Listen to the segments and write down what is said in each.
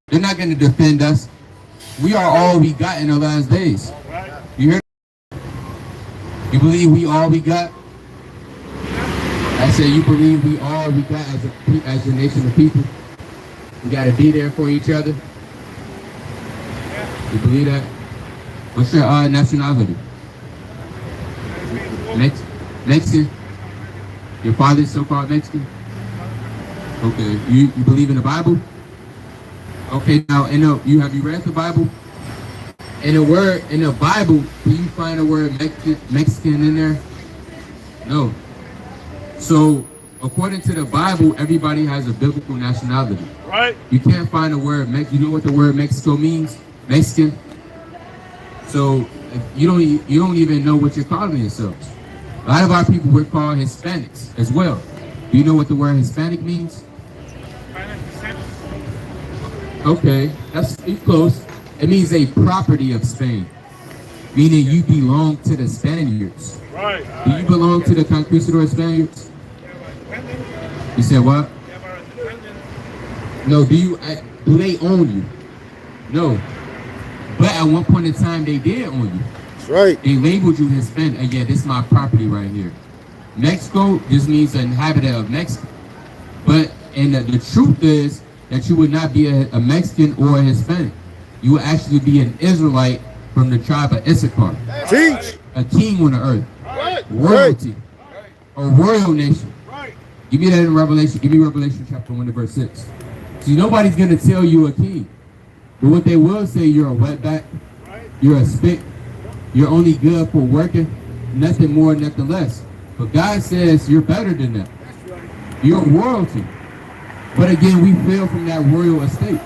They're not going to defend us. We are all we got in the last days. You hear? You believe we all we got? I say you believe we all we got as a nation of people. We got to be there for each other. You believe that? What's your nationality? Mexican? Your father's so-called Mexican? Okay. You believe in the Bible? Okay, now have you read the Bible? In the Bible, do you find the word Mexican in there? No. So, according to the Bible, everybody has a biblical nationality. Right. You can't find a word, you know what the word Mexico means? Mexican. So, you don't even know what you're calling yourselves. A lot of our people were called Hispanics as well. Do you know what the word Hispanic means? Okay, that's close. It means a property of Spain, meaning you belong to the Spaniards. Right. Do you belong to the conquistador Spaniards? You said what? No. Do they own you? No. But at one point in time, they did own you. That's right. They labeled you Hispanic. Yeah, this is my property right here. Mexico just means an inhabitant of Mexico. But the truth is that you would not be a Mexican or a Hispanic. You would actually be an Israelite from the tribe of Issachar. Teach. A king on the earth. Right. Royalty. A royal nation. Right. Give me that in Revelation. Give me Revelation chapter 1 to verse 6. See, nobody's going to tell you a king. But what they will say, you're a wetback. You're a spick. You're only good for working. Nothing more, nothing less. But God says you're better than that. You're royalty. But again, we fell from that royal estate.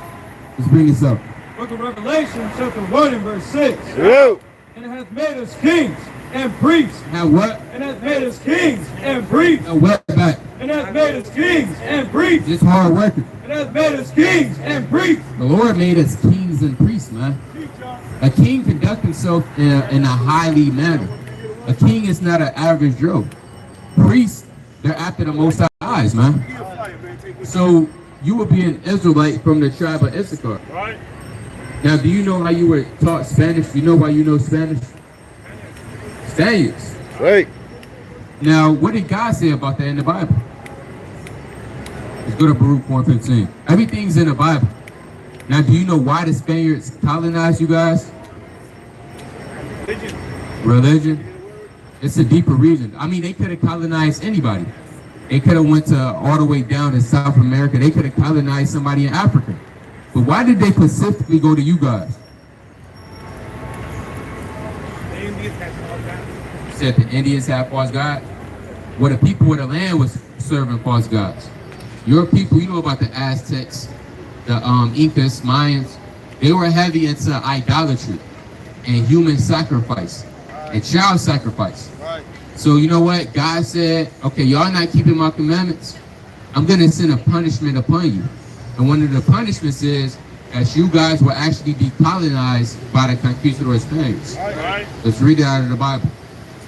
Let's bring this up. Book of Revelation, chapter 1 and verse 6. Yeah. And it hath made us kings and priests. Now what? And hath made us kings and priests. A wetback. And hath made us kings and priests. Just hard working. And hath made us kings and priests. The Lord made us kings and priests, man. A king conducts himself in a highly manner. A king is not an average Joe. Priests, they're after the Most High eyes, man. So you would be an Israelite from the tribe of Issachar. Right. Now, do you know how you were taught Spanish? Do you know why you know Spanish? Spaniards. Right. Now, what did God say about that in the Bible? Let's go to Baruch 1:15. Everything's in the Bible. Now, do you know why the Spaniards colonized you guys? Religion. It's a deeper reason. I mean, they could have colonized anybody. They could have went to all the way down to South America. They could have colonized somebody in Africa. But why did they specifically go to you guys? You said the Indians have false gods? Well, the people of the land was serving false gods. Your people, you know about the Aztecs, the Incas, Mayans. They were heavy into idolatry and human sacrifice and child sacrifice. Right. So you know what? God said, okay, y'all not keeping my commandments. I'm going to send a punishment upon you. And one of the punishments is that you guys will actually be colonized by the conquistador Spaniards. Right. Let's read it out of the Bible.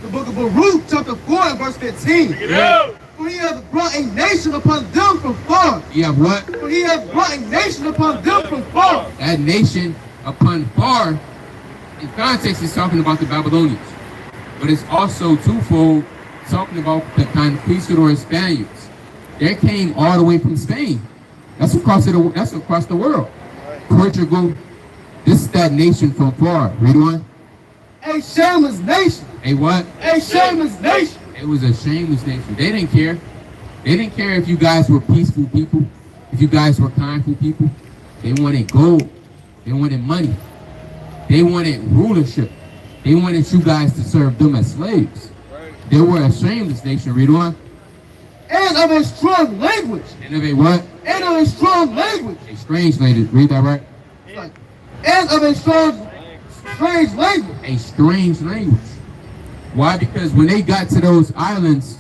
The book of Baruch, chapter 4 and verse 15. Yeah. For he hath brought a nation upon them from far. You have what? For he hath brought a nation upon them from far. That nation upon far, in context, is talking about the Babylonians. But it's also twofold, talking about the conquistador Spaniards. They came all the way from Spain. That's across the world. Portugal, this is that nation from far. Read on. A shameless nation. A what? A shameless nation. It was a shameless nation. They didn't care. They didn't care if you guys were peaceful people, if you guys were kindful people. They wanted gold. They wanted money. They wanted rulership. They wanted you guys to serve them as slaves. They were a shameless nation. Read on. And of a strong language. And of a what? And of a strong language. A strange language. Read that right? And of a strange language. A strange language. Why? Because when they got to those islands,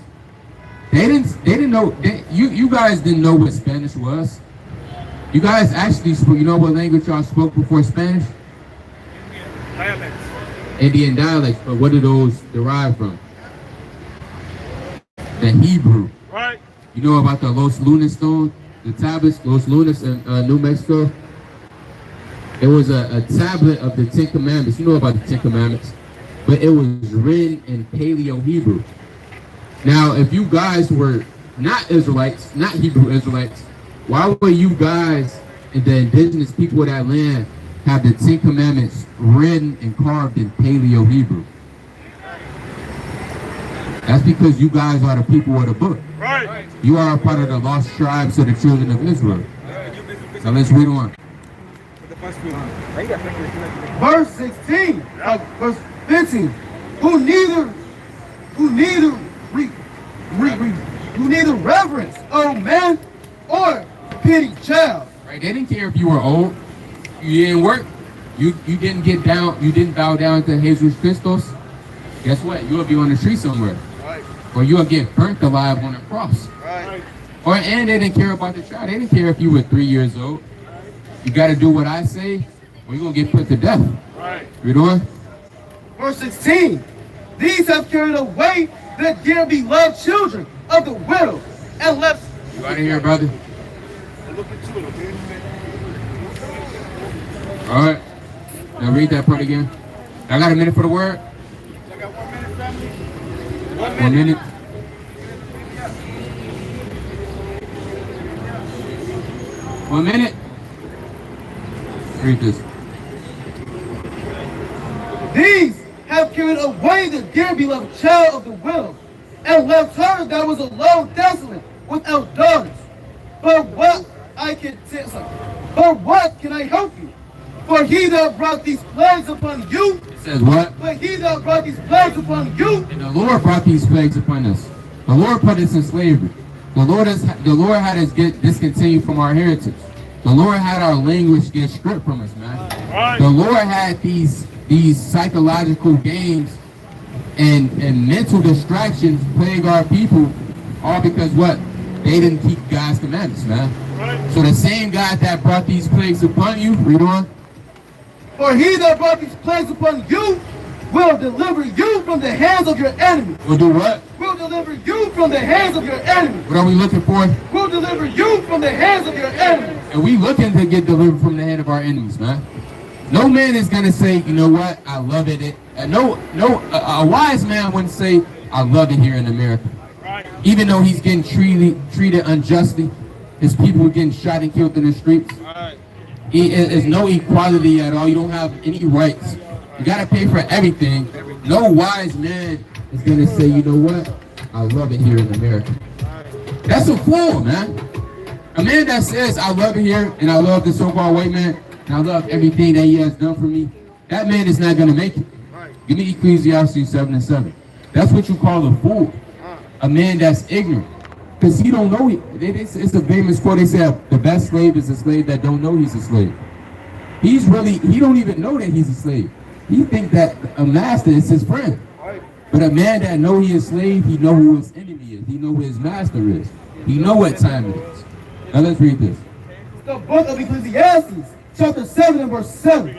they didn't know. You guys didn't know what Spanish was. You guys actually spoke. You know what language y'all spoke before Spanish? Dialects. Indian dialects. But what do those derive from? The Hebrew. Right. You know about the Los Lunas stone, the tablets, Los Lunas in New Mexico? It was a tablet of the Ten Commandments. You know about the Ten Commandments. But it was written in Paleo Hebrew. Now, if you guys were not Israelites, not Hebrew Israelites, why would you guys and the indigenous people of that land have the Ten Commandments written and carved in Paleo Hebrew? That's because you guys are the people of the book. Right. You are a part of the lost tribes of the children of Israel. Now let's read on. Verse 16, verse 15. Who neither reverence old man or pity child. Right? They didn't care if you were old, you didn't work, you didn't get down, you didn't bow down to Jesus Christos. Guess what? You'll be on the tree somewhere. Right. Or you'll get burnt alive on a cross. Right. And they didn't care about the child. They didn't care if you were 3 years old. You got to do what I say, or you're going to get put to death. Right. Read on. Verse 16. These have carried away the dear beloved children of the widow and left. You out of here, brother. Look into it, okay? All right. Now read that part again. I got a minute for the word. I got 1 minute, family. 1 minute. One minute. Read this. These have carried away the dear beloved child of the widow and left her that was alone desolate without daughters. But what can I help you? For he that brought these plagues upon you. It says what? But he that brought these plagues upon you. And the Lord brought these plagues upon us. The Lord put us in slavery. The Lord had us get discontinued from our heritage. The Lord had our language get stripped from us, man. Right. The Lord had these psychological games and mental distractions plague our people, all because what? They didn't keep God's commandments, man. Right. So the same God that brought these plagues upon you, read on. For he that brought these plagues upon you will deliver you from the hands of your enemies. Will do what? Will deliver you from the hands of your enemies. What are we looking for? Will deliver you from the hands of your enemies. And we looking to get delivered from the hand of our enemies, man. No man is gonna say, you know what, I love it. A wise man wouldn't say, I love it here in America. Right. Even though he's getting treated unjustly, his people are getting shot and killed in the streets. Right. There's no equality at all. You don't have any rights. You gotta pay for everything. No wise man is gonna say, you know what, I love it here in America. That's a fool, man. A man that says, I love it here, and I love the so-called white man, and I love everything that he has done for me, that man is not gonna make it. Give me Ecclesiastes 7:7. That's what you call a fool. A man that's ignorant. Because he don't know, it's a famous quote, they say, the best slave is a slave that don't know he's a slave. He don't even know that he's a slave. He think that a master is his friend. But a man that know he is slave, he know who his enemy is. He know who his master is. He know what time it is. Now let's read this. The book of Ecclesiastes, chapter 7 and verse 7.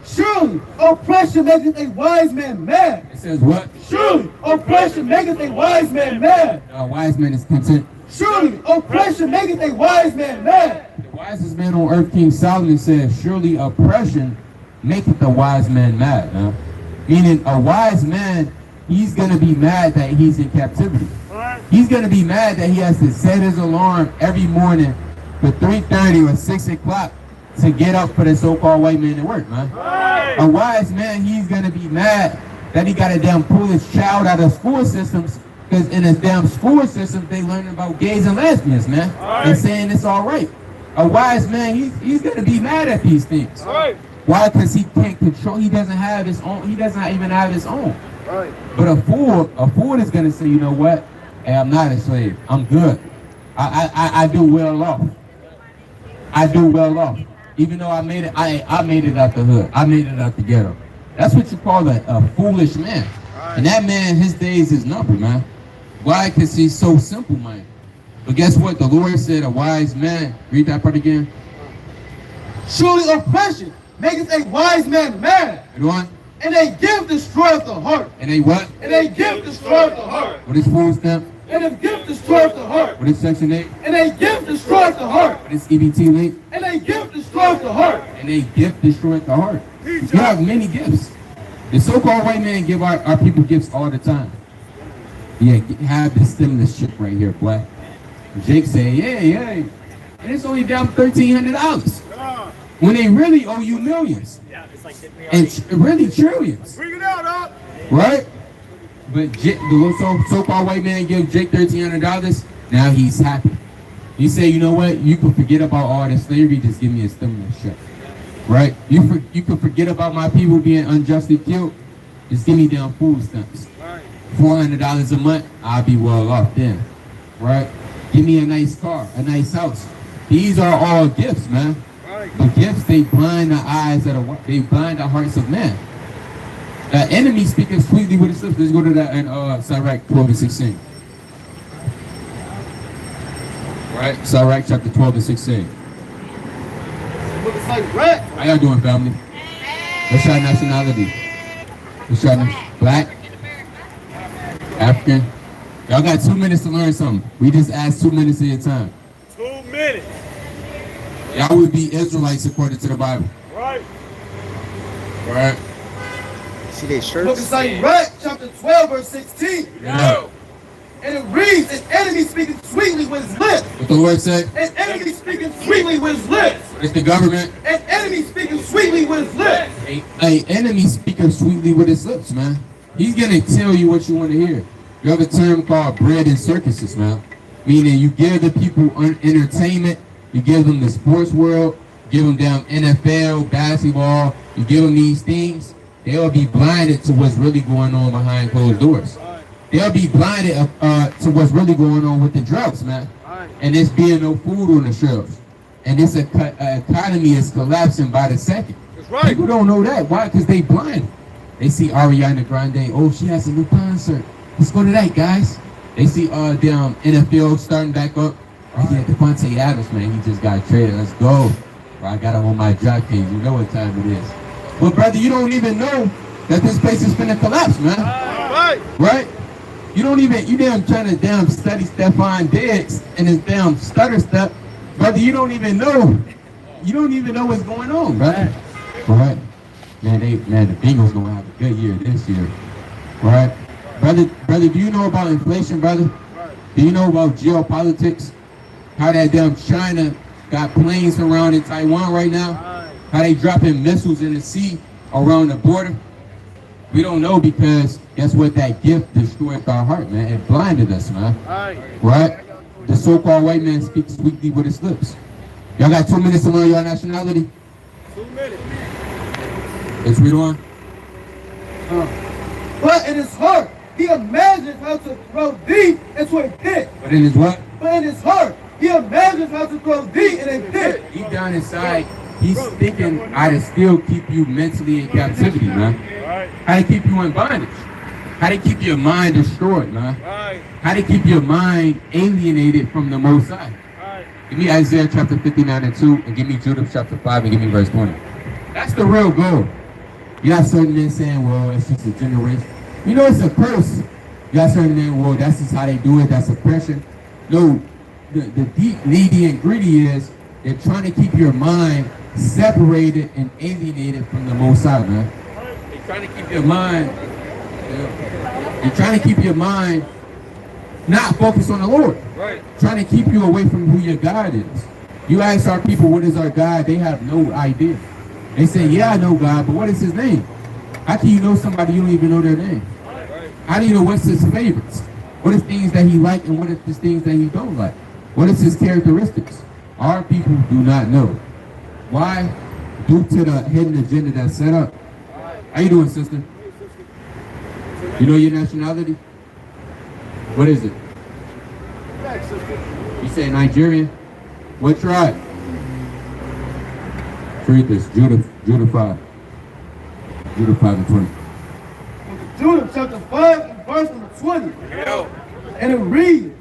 Surely oppression maketh a wise man mad. It says what? Surely oppression maketh a wise man mad. A wise man is content. Surely oppression maketh a wise man mad. The wisest man on earth, King Solomon, says, surely oppression maketh a wise man mad. Now, meaning a wise man, he's going to be mad that he's in captivity. He's going to be mad that he has to set his alarm every morning for 3:30 or 6 o'clock to get up for the so-called white man to work, man. A wise man, he's going to be mad that he got to damn pull his child out of school systems, because in his damn school system, they learning about gays and lesbians, man, and saying it's all right. A wise man, he's going to be mad at these things. Why? Because he can't control, he doesn't have his own, he doesn't even have his own. But a fool is going to say, you know what? Hey, I'm not a slave. I'm good. I do well off. I do well off. Even though I made it, I made it out the hood. I made it out the ghetto. That's what you call a foolish man. And that man, his days is numbered, man. Why? Because he's so simple-minded. But guess what? The Lord said a wise man. Read that part again. Surely oppression maketh a wise man mad. Read on. And a gift destroyeth the heart. And a what? And a gift destroyeth the heart. What is food stamp? And a gift destroyeth the heart. What is Section 8? And a gift destroyeth the heart. What is EBT link? And a gift destroyeth the heart. And a gift destroyeth the heart. You have many gifts. The so-called white man give our people gifts all the time. Yeah, have this stimulus chip right here, boy. Jake say, yeah. And it's only down $1,300. When they really owe you millions. Yeah, it's like And really trillions. Bring it out, up. Right? But the so-called white man give Jake $1,300. Now he's happy. He say, you know what? You can forget about all this slavery. Just give me a stimulus check. Right? You can forget about my people being unjustly killed. Just give me down food stamps. Right. $400 a month, I'll be well off then. Right? Give me a nice car, a nice house. These are all gifts, man. Right. The gifts, they blind the eyes they blind the hearts of men. The enemy speaking sweetly with his lips. Let's go to that in Sirach 12 and 16. Right? Sirach chapter 12 and 16. Look, it's like rat. How y'all doing, family? What's your nationality? What's your black? African? Y'all got 2 minutes to learn something. We just asked 2 minutes at a time. 2 minutes. Y'all would be Israelites according to the Bible. Right. Right? See their Look, shirts? it's like Rat, chapter 12, verse 16. Yeah. And it reads, an enemy speaking sweetly with his lips. What the Lord said? An enemy speaking sweetly with his lips. It's the government. An enemy speaking sweetly with his lips. A enemy speaking sweetly with his lips, man. He's gonna tell you what you want to hear. You have a term called bread and circuses, man. Meaning you give the people entertainment, you give them the sports world, give them down NFL, basketball, you give them these things, they'll be blinded to what's really going on behind closed doors. They'll be blinded to what's really going on with the drugs, man. And there's being no food on the shelves. And this economy is collapsing by the second. That's right. People don't know that. Why? Because they blind. They see Ariana Grande. Oh, she has a new concert. Let's go to that, guys. They see damn NFL starting back up. Oh yeah, Devontae Adams, man, he just got traded. Let's go. Bro, I got him on my job page. You know what time it is. But brother, you don't even know that this place is finna collapse, man. Right. Right? You damn trying to damn study Stephon Diggs and his damn stutter step. Brother, you don't even know. You don't even know what's going on, brother. Right? Man, the Bengals gonna have a good year this year. Right? Brother, do you know about inflation, brother? Do you know about geopolitics? How that damn China got planes surrounding Taiwan right now? How they dropping missiles in the sea around the border? We don't know because guess what? That gift destroyed our heart, man. It blinded us, man. Right? The so-called white man speaks sweetly with his lips. Y'all got 2 minutes to learn your nationality? 2 minutes. Let's read on. But in his heart, he imagines how to throw thee into a pit. But in his what? But in his heart, he imagines how to throw thee in a pit. Deep down inside, he's thinking how to still keep you mentally in captivity, man. Right. How to keep you in bondage. How to keep your mind destroyed, man. Right. How to keep your mind alienated from the Most High. Right. Give me Isaiah chapter 59 and 2, and give me Judah chapter 5, and give me verse 20. That's the real goal. You got certain men saying, well, it's just a generation. You know, it's a curse. You got certain men, well, that's just how they do it. That's oppression. No, the deep, needy, and greedy is they're trying to keep your mind separated and alienated from the Most High, man. They're trying to keep your mind. They're trying to keep your mind not focused on the Lord. Right. Trying to keep you away from who your God is. You ask our people, what is our God? They have no idea. They say, yeah, I know God, but what is his name? How can you know somebody you don't even know their name? How do you know what's his favorites? What is things that he like and what is the things that he don't like? What is his characteristics? Our people do not know. Why? Due to the hidden agenda that's set up. How you doing, sister? You know your nationality? What is it? You say Nigerian? What tribe? Read this, Judah 5. Judah 5 and 20. Judah chapter 5 and verse number 20. And it reads,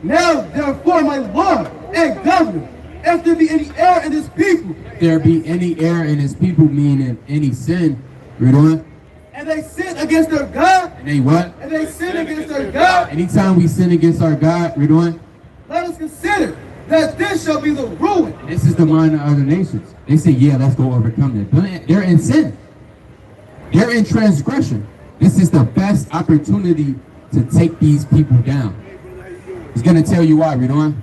now therefore my Lord and Governor, if there be any error in his people, If there be any error in his people, meaning any sin, read on. and they sin against their God, And they what? and they sin against their God, Anytime we sin against our God, read on. let us consider that this shall be the ruin. This is the mind of other nations. They say, yeah, let's go overcome them. They're in sin. They're in transgression. This is the best opportunity to take these people down. He's going to tell you why. Read on.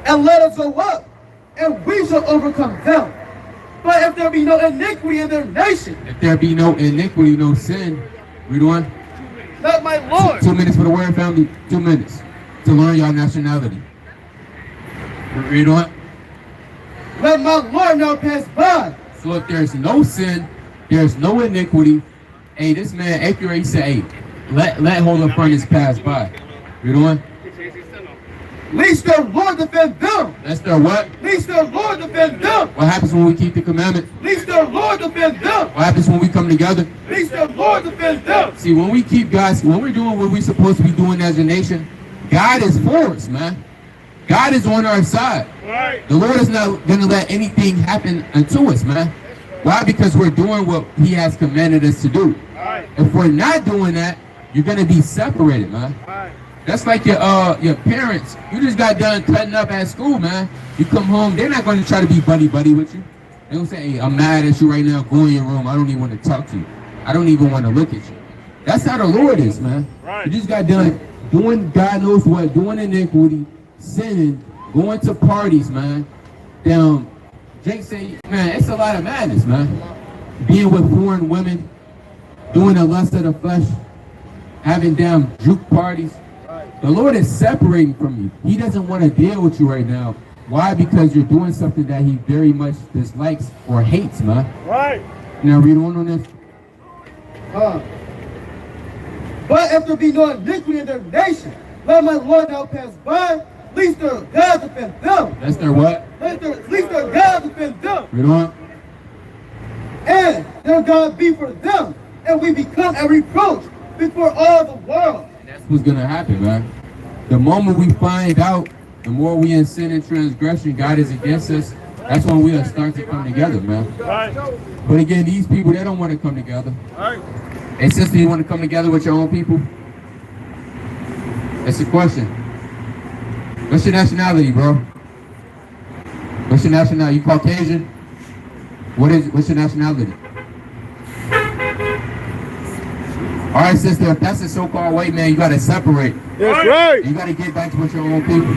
And let us go up, and we shall overcome them. But if there be no iniquity in their nation, If there be no iniquity, no sin. Read on. let my Lord 2 minutes for the word, family. 2 minutes to learn your nationality. Read on. let my Lord now pass by. So if there's no sin, there's no iniquity. Hey, this man, accurate, he said, hey, let hold of furnace pass by. Read on. Least their Lord defend them. That's their what? Least their Lord defend them. What happens when we keep the commandments? Least their Lord defend them. What happens when we come together? Least their Lord defend them. See, when we keep God's, when we're doing what we're supposed to be doing as a nation, God is for us, man. God is on our side. Right. The Lord is not going to let anything happen unto us, man. Why? Because we're doing what He has commanded us to do. Right. If we're not doing that, you're going to be separated, man. Right. That's like your parents. You just got done cutting up at school, man. You come home, they're not going to try to be buddy with you. They don't say, hey, I'm mad at you right now. Go in your room. I don't even want to talk to you. I don't even want to look at you. That's how the Lord is, man. Right. You just got done doing God knows what, doing iniquity, sinning, going to parties, man. Damn, Jake say, man, it's a lot of madness, man. Being with foreign women, doing the lust of the flesh, having damn juke parties. The Lord is separating from you. He doesn't want to deal with you right now. Why? Because you're doing something that He very much dislikes or hates, man. Right. Now read on this. But if there be no iniquity in their nation, let my Lord now pass by. Least their God defend them. That's their what? Least their God defend them. Read on. And their God be for them. And we become a reproach before all the world. That's what's going to happen, man. The moment we find out, the more we in sin and transgression, God is against us, that's when we'll start to come together, man. Right. But again, these people, they don't want to come together. Right. Hey, sister, you want to come together with your own people? That's the question. What's your nationality, bro? What's your nationality? You Caucasian? What's your nationality? All right, sister, if that's a so-called white man, you got to separate. That's right. You got to get back to with your own people.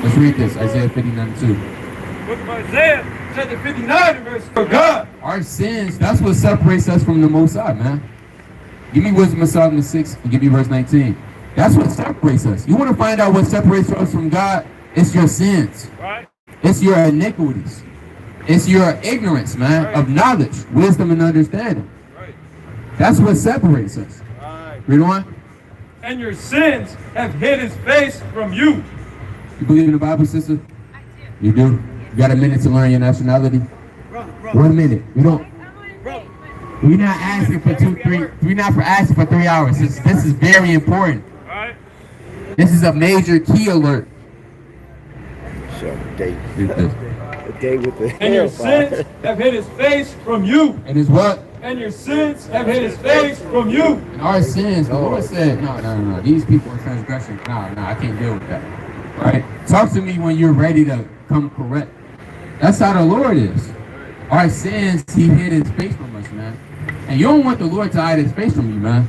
Let's read this, Isaiah 59:2. Book of Isaiah, chapter 59, verse for God. Our sins, that's what separates us from the Most High, man. Give me Wisdom of Solomon 6 and give me verse 19. That's what separates us. You want to find out what separates us from God? It's your sins. Right. It's your iniquities. It's your ignorance, man, Right. of knowledge, wisdom, and understanding. Right. That's what separates us. Right. Read on. And your sins have hid His face from you. You believe in the Bible, sister? I do. You do? You got a minute to learn your nationality? Brother. 1 minute. We don't. Brother. We're not asking for 2, 3. We're not for asking for 3 hours. This is very important. Right. This is a major key alert. Show date. Read this. The day with the And your hellfire. sins have hid His face from you. And it's what? And your sins have hid His face from you. And our sins. The Lord said, no. These people are transgressing. No, I can't deal with that. All right? Talk to me when you're ready to come correct. That's how the Lord is. Our sins, He hid His face from us, man. And you don't want the Lord to hide His face from you, man.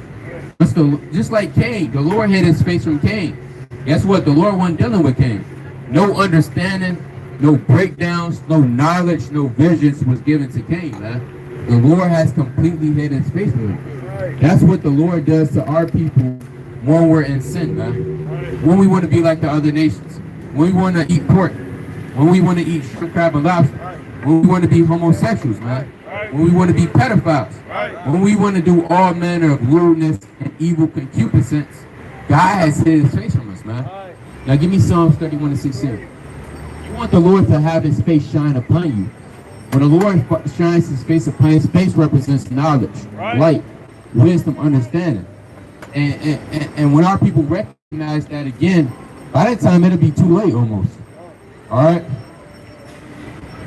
Just like Cain, the Lord hid His face from Cain. Guess what? The Lord wasn't dealing with Cain. No understanding, no breakdowns, no knowledge, no visions was given to Cain, man. The Lord has completely hid His face from him. That's what the Lord does to our people when we're in sin, man. When we want to be like the other nations. When we want to eat pork. When we want to eat shrimp, crab, and lobster. When we want to be homosexuals, man. When we want to be pedophiles. When we want to do all manner of lewdness and evil concupiscence, God has hid His face from us, man. Now give me Psalms 31:16. You want the Lord to have His face shine upon you. When the Lord shines His face upon, His face represents knowledge, light, wisdom, understanding. And when our people recognize that again, by that time it'll be too late almost. All right?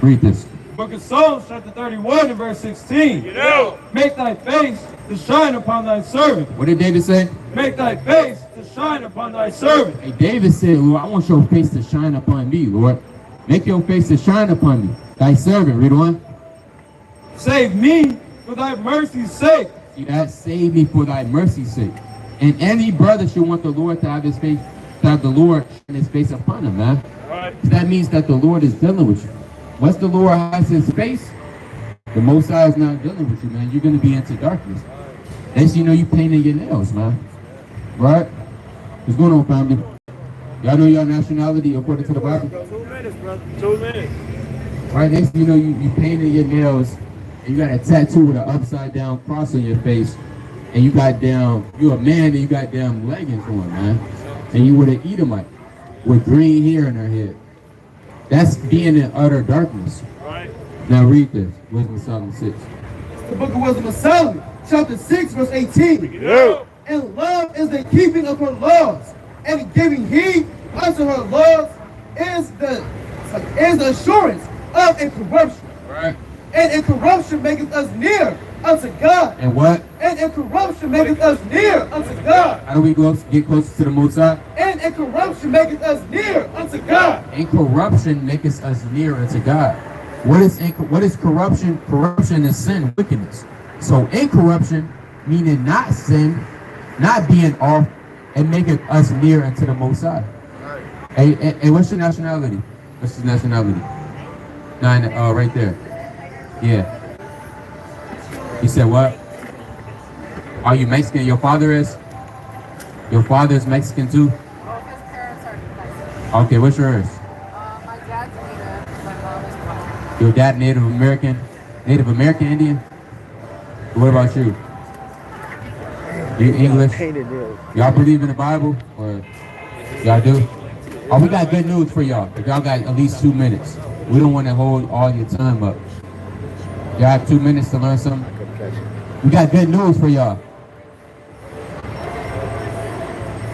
Read this. Book of Psalms, chapter 31 and verse 16. Make thy face to shine upon thy servant. What did David say? Make thy face to shine upon thy servant. Hey, David said, Lord, I want your face to shine upon me, Lord. Make your face to shine upon me. Thy servant, read on. Save me for thy mercy's sake. See that? Save me for thy mercy's sake. And any brother should want the Lord to have his face, to have the Lord shine his face upon him, man. Right. That means that the Lord is dealing with you. Once the Lord has his face, the Most High is not dealing with you, man. You're going to be into darkness. Next you know, you painting your nails, man. Right? What's going on, family? Y'all know your nationality according to the Bible? 2 minutes, brother. 2 minutes. Right, next you know, you painted your nails, and you got a tattoo with an upside down cross on your face, and you got down, you're a man and you got damn leggings on, man. And you with an Edomite with green hair in her head. That's being in utter darkness. Right. Now read this, Wisdom of Solomon 6. The book of Wisdom of Solomon, chapter 6, verse 18. And love is the keeping of her laws, and giving heed unto her laws is the assurance of incorruption. Right. And incorruption maketh us near unto God. And what? And incorruption maketh us near unto God. How do we get closer to the Most High? And incorruption maketh us near unto God. Incorruption maketh us near unto God. What is corruption? Corruption is sin, wickedness. So incorruption, meaning not sin, not being off, and making us near unto the Most High. Hey, what's your nationality? What's your nationality? Right there. Yeah. You said what? Are you Mexican? Your father is? Your father is Mexican too? His parents are Mexican. Okay, what's yours? My dad's Native, my mom is white. Your dad Native American? Native American Indian? What about you? You English? Painted nails. Y'all believe in the Bible? Or y'all do? Oh, we got good news for y'all. If y'all got at least 2 minutes. We don't want to hold all your time up. Y'all have 2 minutes to learn something? We got good news for y'all.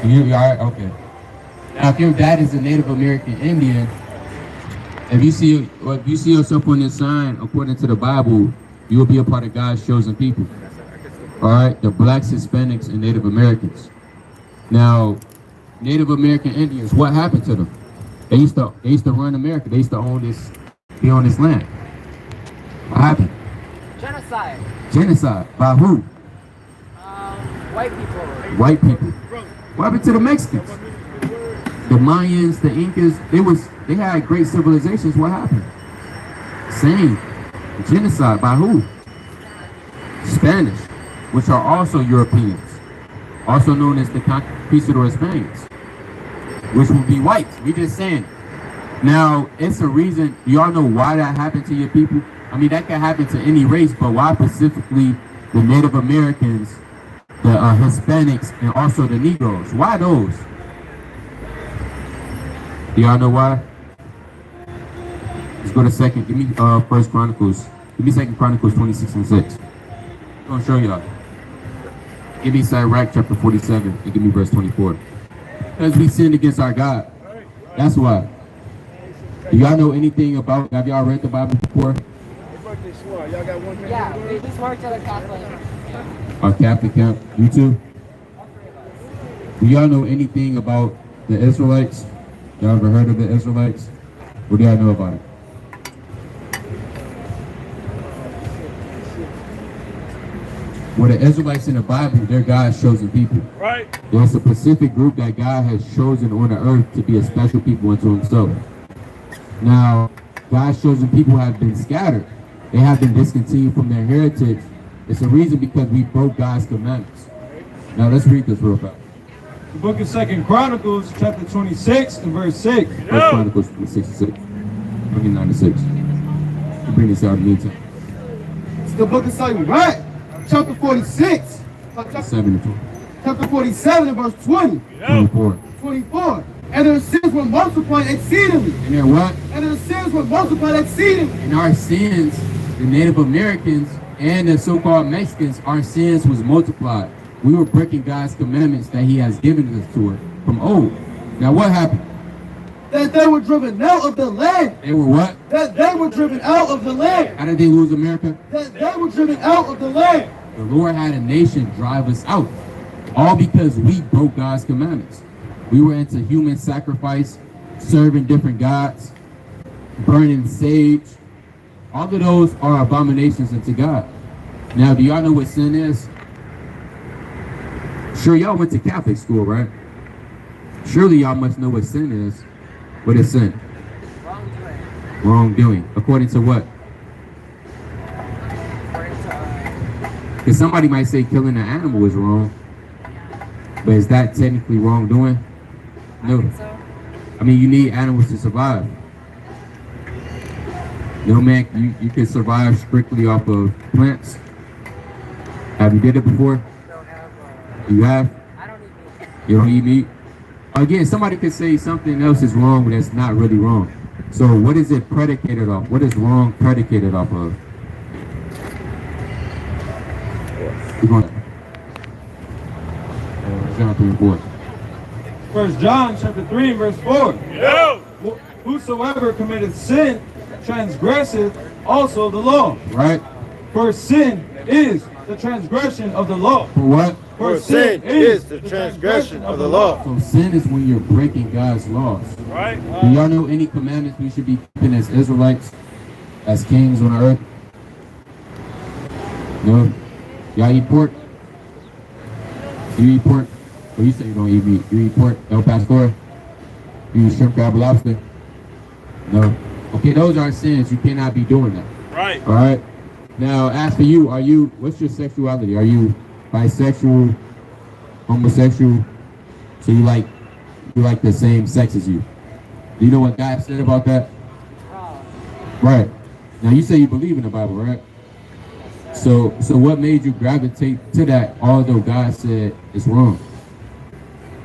You all right? Okay. Now, if your dad is a Native American Indian, if you see yourself on this sign, according to the Bible, you will be a part of God's chosen people. All right, the blacks, Hispanics, and Native Americans. Now, Native American Indians, what happened to them? They used to run America. They used to be on this land. What happened? Genocide. Genocide. By who? White people. White people. What happened to the Mexicans? The Mayans, the Incas, they had great civilizations. What happened? Same. Genocide. By who? Spanish, which are also Europeans, also known as the Conquistador Spaniards, which will be whites. We just saying. Now, it's a reason. Y'all know why that happened to your people? I mean, that can happen to any race, but why specifically the Native Americans, the Hispanics, and also the Negroes? Why those? Do y'all know why? Let's go to give me First Chronicles. Give me 2 Chronicles 26 and 6. I'm gonna show y'all. Give me Sirach chapter 47 and give me verse 24. Because we sinned against our God. That's why. Do y'all know anything about, have y'all read the Bible before? Yeah, we just worked at a Catholic. Our Catholic camp? You too? Do y'all know anything about the Israelites? Y'all ever heard of the Israelites? What do y'all know about it? Well, the Israelites in the Bible, they're God's chosen people. Right. There's a specific group that God has chosen on the earth to be a special people unto himself. Now, God's chosen people have been scattered. They have been discontinued from their heritage. It's a reason because we broke God's commandments. Now, let's read this real fast. The book of 2 Chronicles, chapter 26 and verse 6. First Chronicles 26 and 6. 29 and 6. We'll bring this out in the meantime. It's the book of Sirach, chapter 46. 7 and 20. Chapter 47 and verse 20. 24. 24. And their sins were multiplied exceedingly. And their what? And their sins were multiplied exceedingly. And our sins, the Native Americans and the so-called Mexicans, our sins was multiplied. We were breaking God's commandments that he has given us to us from old. Now what happened? that they were driven out of the land. They were what? That they were driven out of the land. How did they lose America? That they were driven out of the land. The Lord had a nation drive us out. All because we broke God's commandments. We were into human sacrifice, serving different gods, burning sage. All of those are abominations unto God. Now, do y'all know what sin is? Sure, y'all went to Catholic school, right? Surely y'all must know what sin is. What is sin? Wrongdoing. Wrongdoing. According to what? According to, Because somebody might say killing an animal is wrong. But is that technically wrongdoing? No. so, I mean, you need animals to survive. No, man, you can survive strictly off of plants. Have you did it before? don't have, You have? I don't eat meat. You don't eat meat? Again, somebody could say something else is wrong, but that's not really wrong. So what is it predicated off? What is wrong predicated off of? We're going John 3 and 4. 1 John chapter 3 and verse 4. Yo! Whosoever committeth sin transgresseth also the law. Right? For sin is the transgression of the law. For what? For sin is the transgression of the law. So sin is when you're breaking God's laws. Right? Do y'all know any commandments we should be keeping as Israelites, as kings on the earth? No? Y'all eat pork? You eat pork? Well, you say you don't eat meat. You eat pork, El Pastor? You eat shrimp, crab, lobster? No. Okay, those are sins. You cannot be doing that. Right. All right? Now, as for you, what's your sexuality? Are you bisexual, homosexual? So you like the same sex as you? Do you know what God said about that? Right. Now, you say you believe in the Bible, right? So what made you gravitate to that, although God said it's wrong?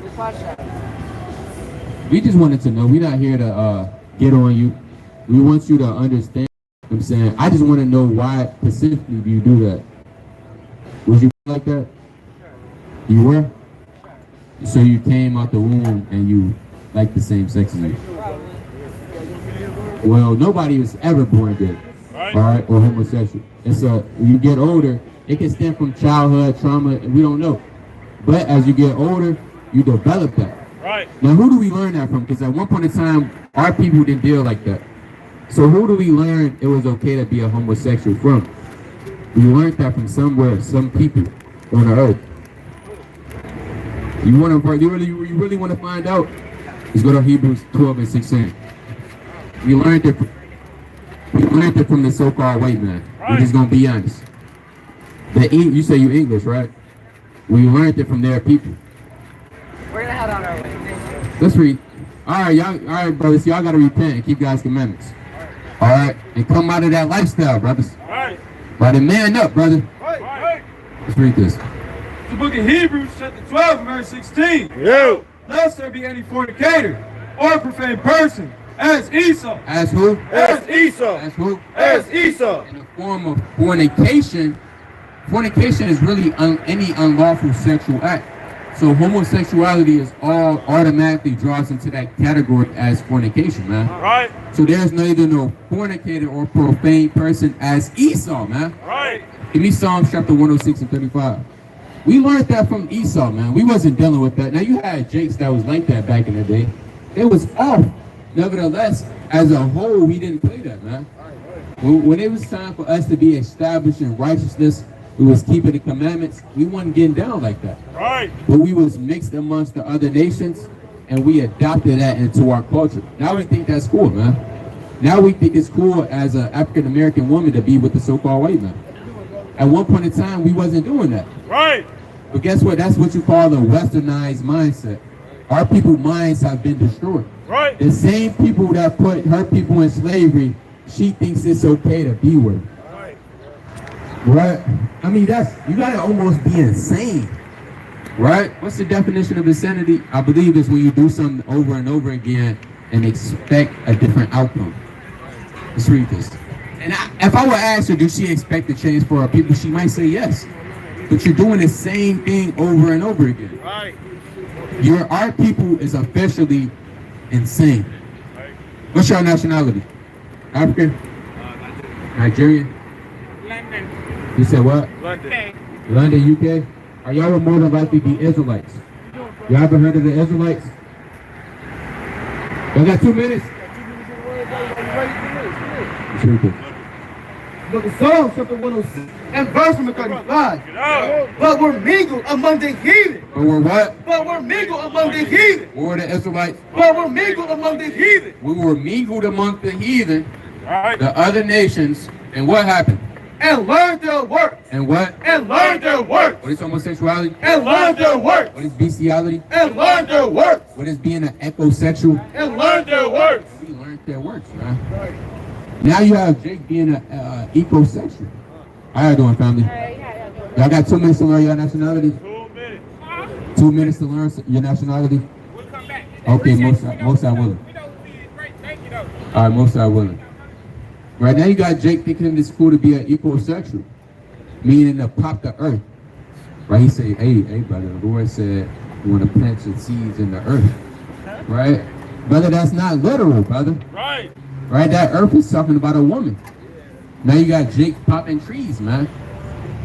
We watch that. We just wanted to know. We're not here to get on you. We want you to understand what I'm saying. I just want to know why specifically do you do that? Was you like that? You were? So you came out the womb and you like the same sex as you? Well, nobody was ever born gay, Right. all right, or homosexual. And so when you get older, it can stem from childhood trauma, and we don't know. But as you get older, you develop that. Right. Now, who do we learn that from? Because at one point in time, our people didn't deal like that. So who do we learn it was okay to be a homosexual from? We learned that from somewhere, some people on the earth. You really want to find out? Let's go to Hebrews 12 and 16. We learned it from the so-called white man. We're just gonna be honest. You say you English, right? We learned it from their people. We're gonna head on our way. Thank you. Let's read. All right, brothers. Y'all gotta repent and keep God's commandments. All right, and come out of that lifestyle, brothers. Right. Right, and man up, brother. Right. Let's read this. The book of Hebrews chapter 12 and verse 16. Yo! Lest there be any fornicator or profane person as Esau. As who? As Esau. As who? As Esau. In the form of fornication. Fornication is really any unlawful sexual act. So homosexuality is all automatically draws into that category as fornication, man. Right. So there's neither no fornicator or profane person as Esau, man. Right. Give me Psalms chapter 106 and 35. We learned that from Esau, man. We wasn't dealing with that. Now, you had Jakes that was like that back in the day. It was off. Nevertheless, as a whole, we didn't play that, man. When it was time for us to be established in righteousness, we was keeping the commandments, we wasn't getting down like that. Right. But we was mixed amongst the other nations, and we adopted that into our culture. Now we think that's cool, man. Now we think it's cool as an African-American woman to be with the so-called white man. At one point in time, we wasn't doing that. Right. But guess what? That's what you call a westernized mindset. Our people's minds have been destroyed. Right. The same people that put her people in slavery, she thinks it's okay to be with. Right. Right? I mean, you gotta almost be insane. Right? What's the definition of insanity? I believe it's when you do something over and over again and expect a different outcome. Let's read this. And if I were to ask her, do she expect a change for her people? She might say yes. But you're doing the same thing over and over again. Right. Our people is officially insane. What's your nationality? African? Nigerian? London. You said what? Okay. London, UK? Are y'all more than likely be Israelites? You ever heard of the Israelites? Y'all got 2 minutes? Let's read this. Book of Psalms, chapter 106, and verse number 35. But we're mingled among the heathen. But we're what? But we're mingled among the heathen. We were the Israelites. But we're mingled among the heathen. We were mingled among the heathen, the other nations, and what happened? And learned their works. And what? And learned their works. What is homosexuality? And learned their works. What is bestiality? And learned their works. What is being an ecosexual? And learned their works. We learned their works, man. Now you have Jake being an ecosexual. How y'all doing, family? Y'all got 2 minutes to learn your nationality? 2 minutes. 2 minutes to learn your nationality? We'll come back. Okay, most are willing. Thank you, though. All right, most are willing. Right now you got Jake thinking it's cool to be an ecosexual, meaning to pop the earth. Right? He say, hey, brother, the Lord said you want to plant your seeds in the earth. Right? Brother, that's not literal, brother. Right. Right? That earth is talking about a woman. Now you got Jake popping trees, man.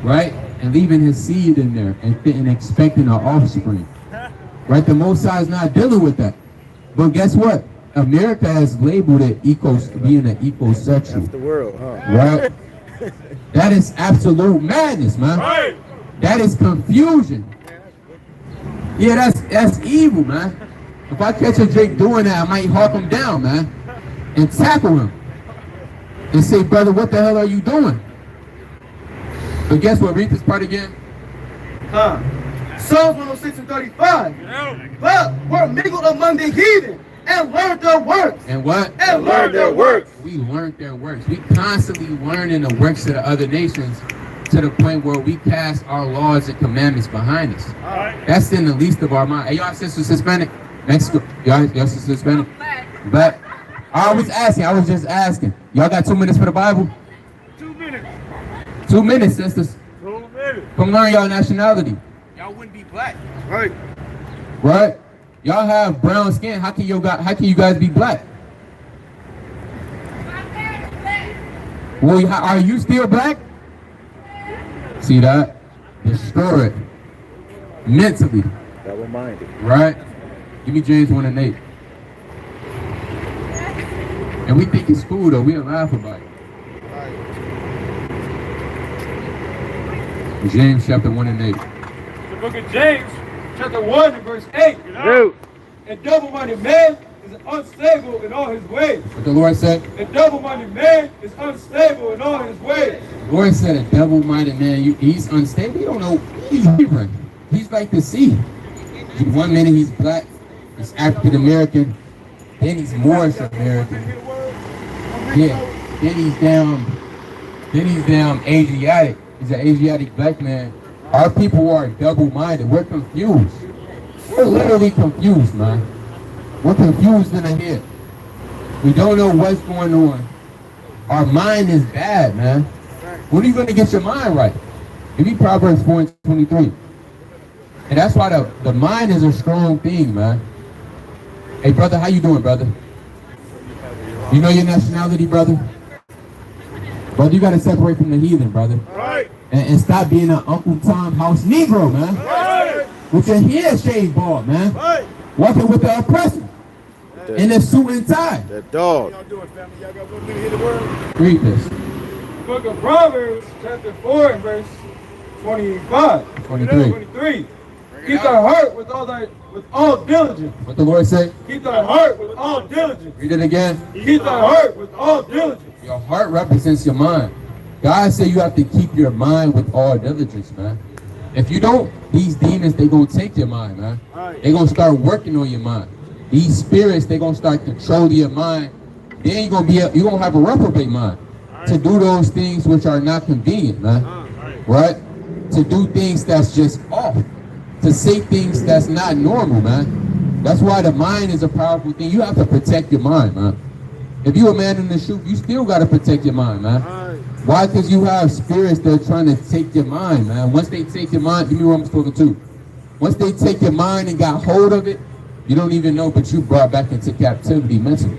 Right? And leaving his seed in there and expecting an offspring. Right? The Most High is not dealing with that. But guess what? America has labeled it being an ecosexual. That's the world, huh? Right? That is absolute madness, man. Right. That is confusion. Yeah, that's evil, man. If I catch a Jake doing that, I might hawk him down, man, and tackle him and say, brother, what the hell are you doing? But guess what? Read this part again. Psalms 106 and 35. But we're mingled among the heathen and learned their works. And what? And learned their works. We learned their works. We constantly learning the works of the other nations to the point where we cast our laws and commandments behind us. That's in the least of our mind. Hey, y'all sisters Hispanic? Mexico? Y'all sisters Hispanic? But I was just asking. Y'all got 2 minutes for the Bible? 2 minutes. 2 minutes, sisters. 2 minutes. Come learn y'all nationality. Y'all wouldn't be black. Right. Right? Y'all have brown skin. How can you guys be black? Well, are you still black? See that? Destroy it. Mentally. Double-minded. Right? Give me James 1 and 8. And we think it's cool though. We don't laugh about it. James chapter 1 and 8. The book of James, chapter 1 and verse 8. No. A double-minded man is unstable in all his ways. What the Lord said? A double-minded man is unstable in all his ways. The Lord said a double-minded man, he's unstable. You don't know. He's different. He's like the sea. 1 minute he's black, he's African American, then he's Moorish American. Yeah. Then he's down Asiatic. He's an Asiatic black man. Our people are double-minded. We're confused. We're literally confused, man. We're confused in the head. We don't know what's going on. Our mind is bad, man. When are you going to get your mind right? Give me Proverbs 4 and 23. And that's why the mind is a strong thing, man. Hey, brother, how you doing, brother? You know your nationality, brother? Brother, you got to separate from the heathen, brother. Right. And stop being an Uncle Tom house Negro, man. Right. With your hair shaved bald, man. Right. Walking with the oppressor. In a suit and tie. That dog. Y'all doing, family? Y'all got 1 minute to hear the word? Read this. Book of Proverbs, chapter 4 and verse 25. 23. 23. Keep thy heart with all diligence. What the Lord say? Keep thy heart with all diligence. Read it again. Keep thy heart with all diligence. Your heart represents your mind. God said you have to keep your mind with all diligence, man. If you don't, these demons, they gonna take your mind, man. They gonna start working on your mind. These spirits, they gonna start controlling your mind. Then you're gonna have a reprobate mind to do those things which are not convenient, man. Right? To do things that's just off. To say things that's not normal, man. That's why the mind is a powerful thing. You have to protect your mind, man. If you're a man in the truth, you still got to protect your mind, man. Why? Because you have spirits that are trying to take your mind, man. Once they take your mind, give me Romans 12:2. Once they take your mind and got hold of it, you don't even know, but you brought back into captivity mentally.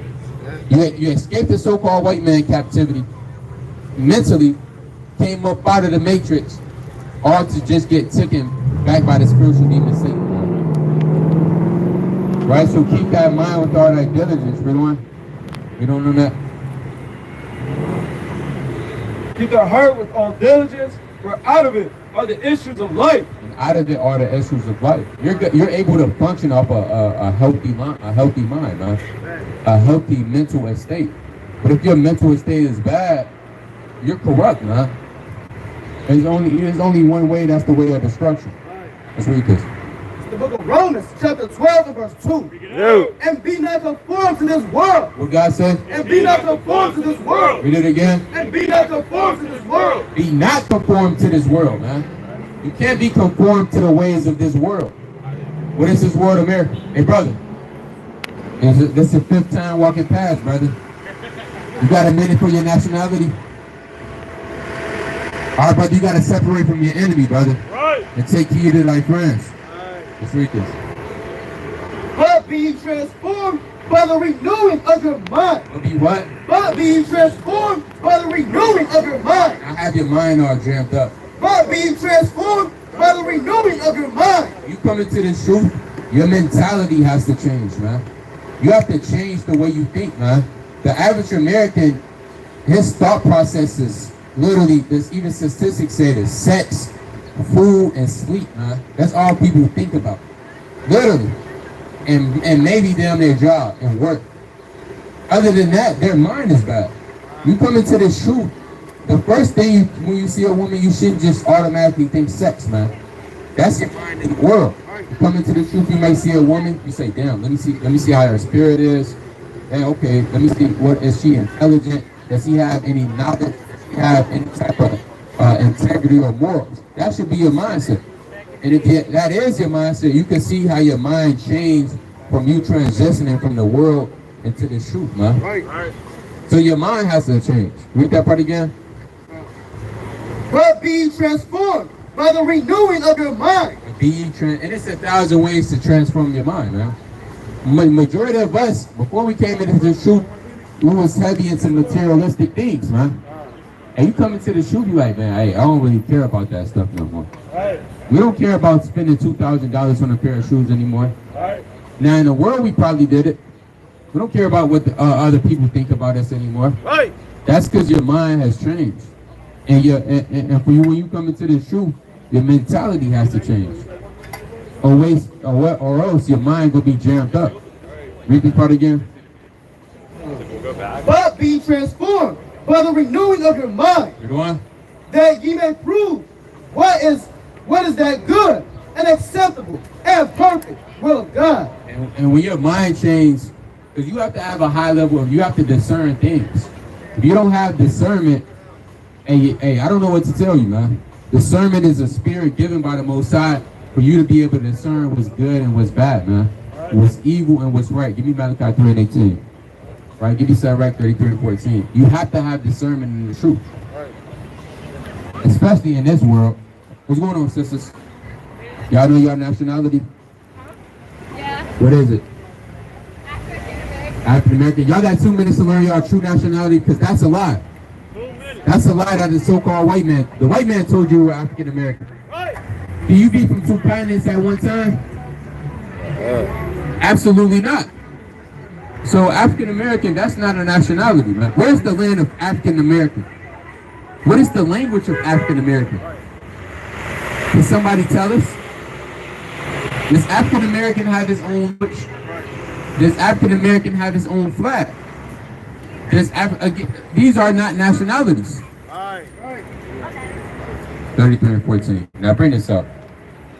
You escaped the so-called white man captivity, mentally came up out of the matrix, all to just get taken back by the spiritual demon Satan. Right? So keep that in mind with all that diligence, everyone. We don't know that. Keep the heart with all diligence, for out of it are the issues of life. And out of it are the issues of life. You're able to function off a healthy mind, man. A healthy mental estate. But if your mental estate is bad, you're corrupt, man. There's only one way. That's the way of destruction. Let's read this. The book of Romans, chapter 12 and verse 2. And be not conformed to this world. What God said? And be not conformed to this world. Read it again. And be not conformed to this world. Be not conformed to this world, man. You can't be conformed to the ways of this world. What is this world, America? Hey, brother. This is the 5th time walking past, brother. You got a minute for your nationality? All right, brother, you got to separate from your enemy, brother. Right. And take heed to thy friends. Let's read this. But be ye transformed by the renewing of your mind. But be what? But be ye transformed by the renewing of your mind. I have your mind all jammed up. But be ye transformed by the renewing of your mind. You come into this truth, your mentality has to change, man. You have to change the way you think, man. The average American, his thought process is literally, there's even statistics say this: sex, food, and sleep, man. That's all people think about. Literally. And maybe damn their job and work. Other than that, their mind is bad. You come into this truth, the first thing when you see a woman, you shouldn't just automatically think sex, man. That's your mind in the world. You come into the truth, you might see a woman, you say, damn, let me see how her spirit is. And okay, let me see, what is she intelligent? Does she have any knowledge? Does she have any type of integrity or morals? That should be your mindset. And if that is your mindset, you can see how your mind changed from you transitioning from the world into the truth, man. Right. So your mind has to change. Read that part again. But be ye transformed by the renewing of your mind. And it's 1,000 ways to transform your mind, man. Majority of us, before we came into the truth, we was heavy into materialistic things, man. And you come into the truth, you like, man, hey, I don't really care about that stuff no more. Right. We don't care about spending $2,000 on a pair of shoes anymore. Right. Now, in the world, we probably did it. We don't care about what other people think about us anymore. Right. That's because your mind has changed. And for you, when you come into the truth, your mentality has to change. Or else your mind will be jammed up. Read this part again. But be ye transformed by the renewing of your mind. Read on. That ye may prove what is that good and acceptable and perfect will of God. And when your mind changes, because you have to have a high level of, you have to discern things. If you don't have discernment, hey, I don't know what to tell you, man. Discernment is a spirit given by the Most High for you to be able to discern what's good and what's bad, man. What's evil and what's right. Give me Malachi 3 and 18. Right? Give me Sirach 33 and 14. You have to have discernment in the truth. Especially in this world. What's going on, sisters? Y'all know your nationality? Yeah. What is it? African-American. African American. Y'all got 2 minutes to learn your true nationality, because that's a lie. 2 minutes. That's a lie that the so-called white man. The white man told you you were African American. Right. Do you be from 2 continents at one time? Absolutely not. So African American, that's not a nationality, man. Where's the land of African American? What is the language of African American? Can somebody tell us? Does African American have his own language? Does African American have his own flag? These are not nationalities. Right. 33 and 14. Now bring this up.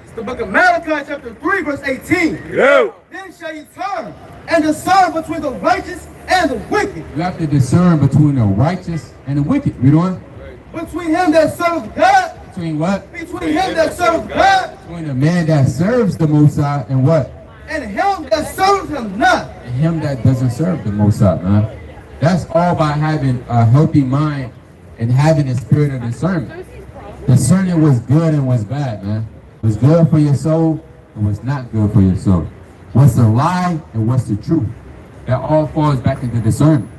It's the book of Malachi, chapter 3, verse 18. Yo. Then shall ye turn and discern between the righteous and the wicked, You have to discern between the righteous and the wicked. Read on. between him that serveth God, Between what? between him that serveth God, Between the man that serves the Most High and what? and him that serveth him not. And him that doesn't serve the Most High, man. That's all by having a healthy mind and having a spirit of discernment. Discerning what's good and what's bad, man. What's good for your soul and what's not good for your soul. What's a lie and what's the truth. That all falls back into discernment.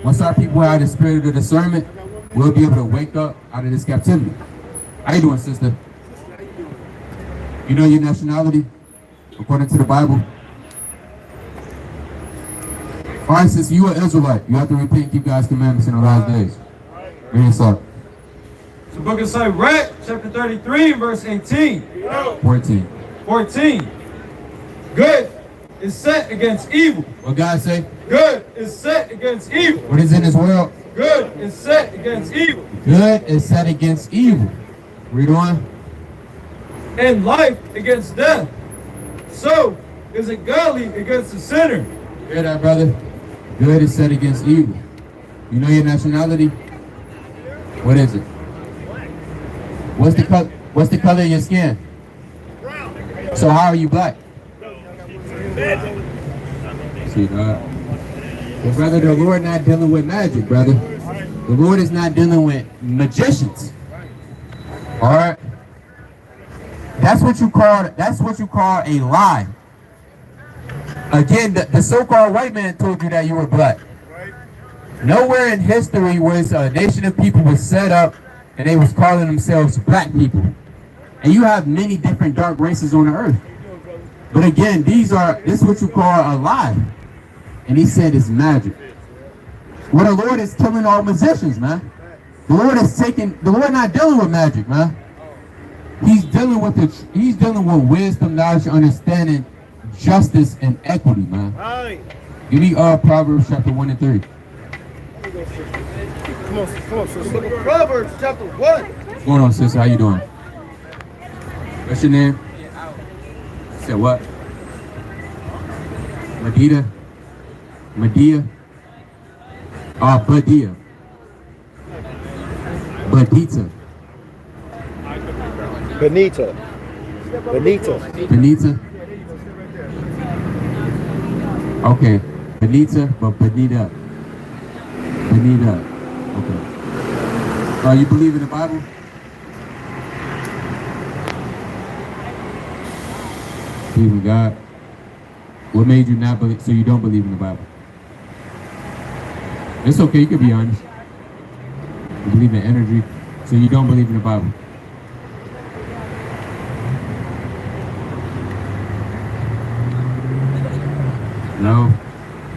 Once our people have the spirit of the discernment, we'll be able to wake up out of this captivity. How you doing, sister? You know your nationality according to the Bible? All right, sister, you an Israelite. You have to repent and keep God's commandments in the last days. Bring this up. The book of Sirach, chapter 33, verse 18. 14. 14. Good is set against evil. What God say? Good is set against evil. What is in this world? Good is set against evil. Good is set against evil. Read on. And life against death. So is it godly against the sinner. Hear that, brother? Good is set against evil. You know your nationality? What is it? What's the color of your skin? So how are you black? See, God. But brother, the Lord not dealing with magic, brother. The Lord is not dealing with magicians. All right. That's what you call a lie. Again, the so-called white man told you that you were black. Nowhere in history was a nation of people was set up and they was calling themselves black people. And you have many different dark races on the earth. But again, this is what you call a lie. And he said it's magic. Well, the Lord is killing all musicians, man. The Lord not dealing with magic, man. He's dealing with wisdom, knowledge, understanding, justice, and equity, man. Give me Proverbs chapter 1 and 3. Come on, sister. Proverbs chapter 1. What's going on, sister? How you doing? What's your name? You said what? Medea? Badia. Benita. Okay. Benita. Okay. You believe in the Bible? Believe in God. What made you not believe? So you don't believe in the Bible? It's okay. You can be honest. You believe in energy, so you don't believe in the Bible. No.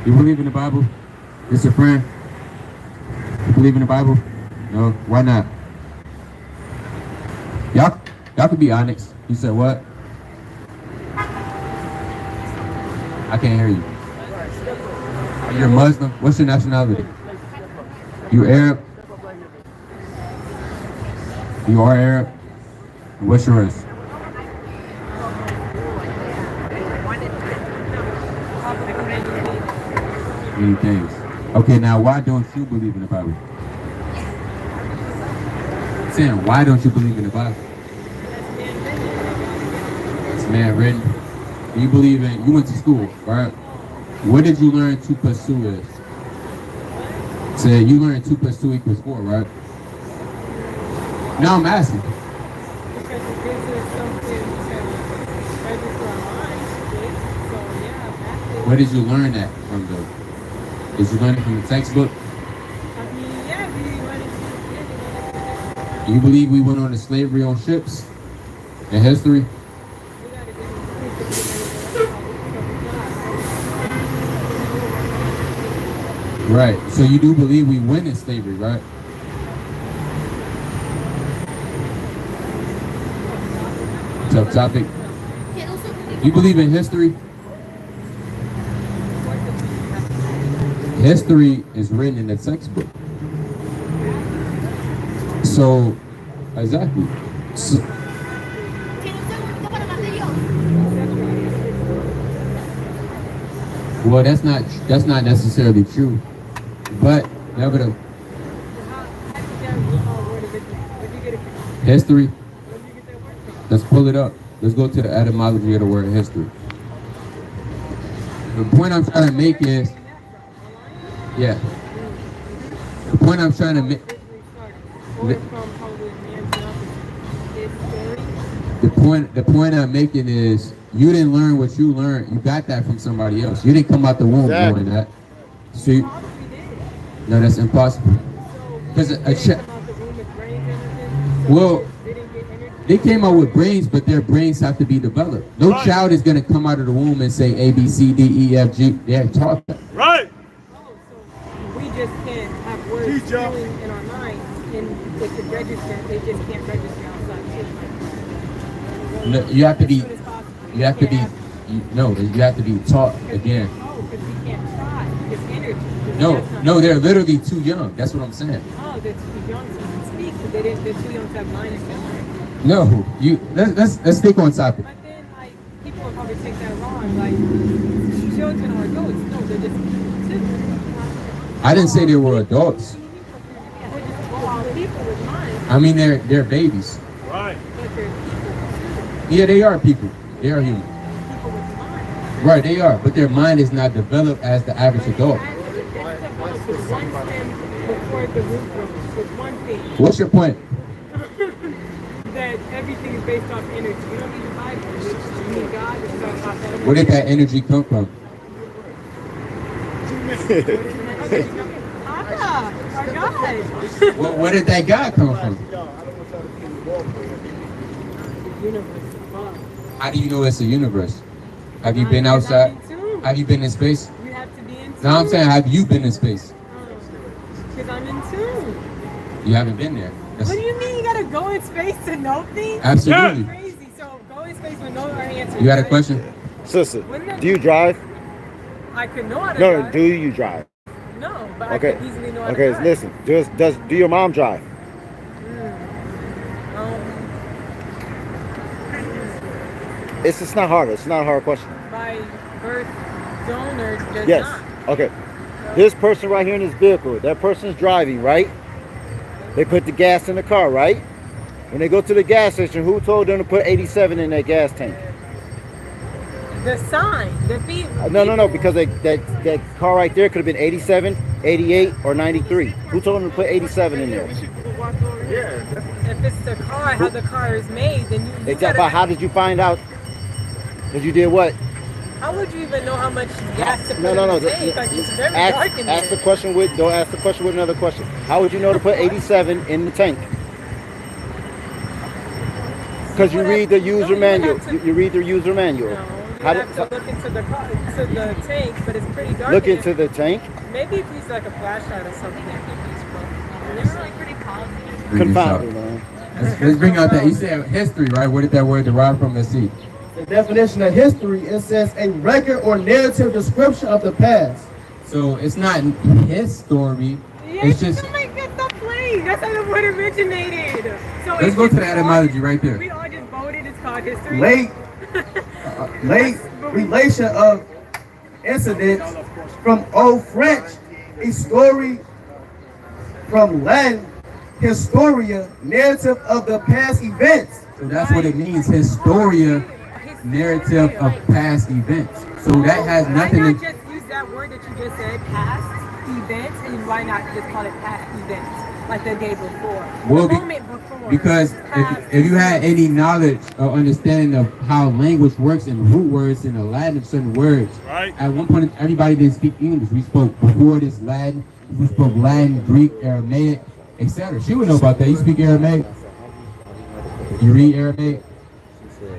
You believe in the Bible? It's your friend. You believe in the Bible? No. Why not? Y'all can be honest. You said what? I can't hear you. You're Muslim? What's your nationality? You Arab? You are Arab? What's yours? Many things. Okay, now why don't you believe in the Bible? Sam, why don't you believe in the Bible? It's man written. You believe in, you went to school, right? What did you learn 2 plus 2 is? So you learned 2 plus 2 equals 4, right? No, I'm asking. Where did you learn that from, though? Did you learn it from the textbook? Do you believe we went on to slavery on ships in history? Right. So you do believe we went in slavery, right? Tough topic. You believe in history? History is written in the textbook. So, exactly. So, well, that's not necessarily true, but nevertheless, history. Let's pull it up. Let's go to the etymology of the word history. The point I'm trying to make is, yeah. The point I'm trying to make. The point I'm making is you didn't learn what you learned. You got that from somebody else. You didn't come out the womb knowing that. See, No, that's impossible. Because well, they came out with brains, but their brains have to be developed. No child is going to come out of the womb and say A, B, C, D, E, F, G. They have taught that. Right. We just can't have words feeling in our minds, and it could register. They just can't register outside. No, you have to be taught again. Oh, because we can't try. It's energy. No, they're literally too young. That's what I'm saying. Oh, they're too young to speak, but they're too young to have mind and memory. No, let's stick on topic. But then, like, people will probably take that wrong. Like, children or adults. No, they're just children. I didn't say they were adults. They're just people with minds, I mean, they're babies. Right. but they're people. Yeah, they are people. They are human. People with minds. Right, they are. But their mind is not developed as the average adult. With one stem before the root grows. With one thing. What's your point? That everything is based off energy. You don't need the Bible. You need God. It's about that. Where did that energy come from? Ah, our God. Where did that God come from? The universe is above. How do you know it's a universe? Have you been outside? Have you been in space? You have to be in tune. No, I'm saying, have you been in space? Because I'm in tune. You haven't been there. What do you mean you gotta go in space to know things? Absolutely. Crazy. So go in space with no answer. You got a question? Sister, do you drive? I could know how to No, drive. do you drive? No, but Okay. I could easily know how to Okay, drive. listen. Do your mom drive? It's not hard. It's not a hard question. By birth, donor does Yes. not. Okay. This person right here in this vehicle, that person's driving, right? They put the gas in the car, right? When they go to the gas station, who told them to put 87 in that gas tank? The sign, the people. No, because that car right there could have been 87, 88, or 93. Who told them to put 87 in there? If it's the car, how the car is made, then you Exactly. gotta, But how did you find out that you did what? how would you even know how much gas to put No. in the tank? Like, it's very dark in Ask the there. question with. Don't ask the question with another question. How would you know to put 87 in the tank? Because you read the user manual. You read the user manual. No, you How have to look into the car, into the tank, but it's pretty dark. look in into there. the tank. Maybe if he's like a flashlight or something. They're like pretty positive. Confounded, man. Let's bring out that. You said history, right? Where did that word derive from? Let's see. The definition of history, it says a record or narrative description of the past. So it's not his story. Yeah, It's just. don't make that stuff plain. That's how the word originated. So Let's it's go to just the etymology right there. We all just voted. It's called history. Late relation of incidents from Old French, a story from Latin, historia, narrative of the past events. So that's what it means. Historia, narrative of past events. So that has nothing Why to. not just use that word that you just said, past events, and why not just call it past events, like the day before? Well, the moment before. Because past if you had events. any knowledge or understanding of how language works and root words and the Latin of certain words, Right. at one point everybody didn't speak English. We spoke before this Latin. We spoke Latin, Greek, Aramaic, etc. She would know about that. You speak Aramaic? You read Aramaic?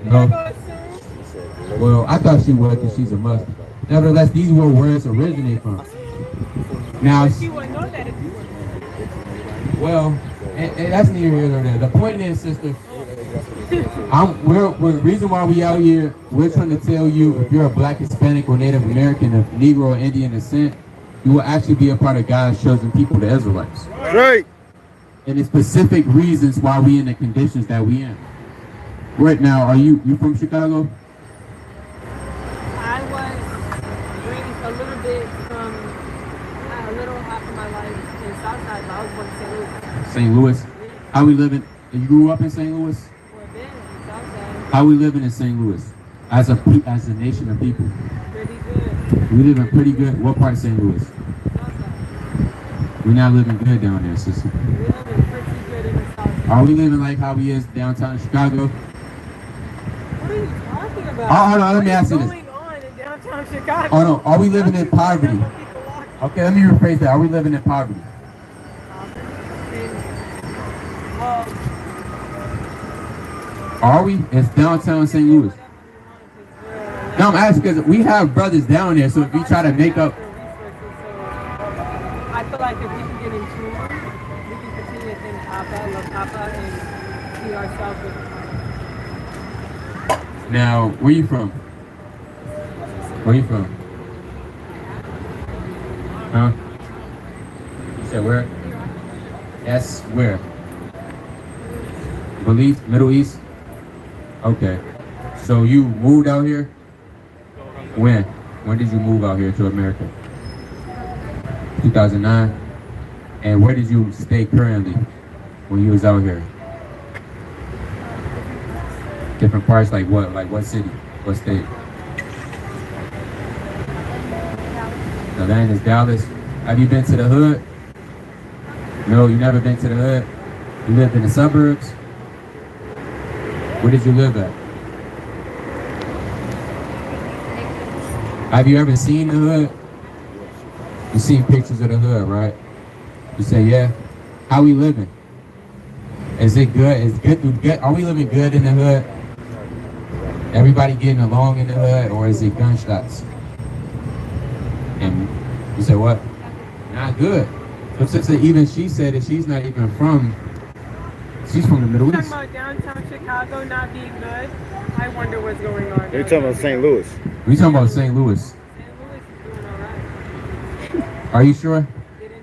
No. Well, I thought she would because she's a Muslim. Nevertheless, these were words originate from. Now, She wouldn't know that if you were. well, and that's neither here nor there. The point is, sister, we're the reason why we out here, we're trying to tell you if you're a black, Hispanic, or Native American of Negro or Indian descent, you will actually be a part of God's chosen people, the Israelites. Right. And the specific reasons why we in the conditions that we in. Right now, are you from Chicago? I was raised a little bit from a little half of my life in Southside, but I was born in St. Louis. St. Louis. How we living? You grew up in St. Louis? Well, then in Southside, How we living in St. Louis as a nation of people? pretty good. We living pretty good. What part of St. Louis? Southside. We're not living good down there, sister. We living pretty good in the Southside. Are we living like how we is downtown Chicago? What are you talking about? Hold on, let me ask you this. What's going on in downtown Chicago? Oh no, are we living in poverty? People locked Okay, let me rephrase that. Are we living in poverty? Well, Are we? It's downtown St. Louis. No, I'm asking because we have brothers down there, so if we try to make up. I feel like if we can get in tune, we can continue to think Papa, love Papa, and see ourselves with Papa. Now, where you from? Where you from? Huh? You said where? Yes, where? Belize, Middle East? Okay. So you moved out here? When? When did you move out here to America? 2009? And where did you stay currently when you was out here? Different parts, like what? Like what city? What state? The land is Dallas. Have you been to the hood? No, you never been to the hood? You lived in the suburbs? Where did you live at? Have you ever seen the hood? You seen pictures of the hood, right? You say, yeah. How we living? Is it good? Is good? Are we living good in the hood? Everybody getting along in the hood, or is it gunshots? And you say what? Not good. So since even she said that she's not even from, she's from the Middle Talking East. about downtown Chicago not being good. I wonder what's going on. You're talking about St. Louis. We talking about St. Louis. St. Louis is doing all right. Are you sure? Get into it.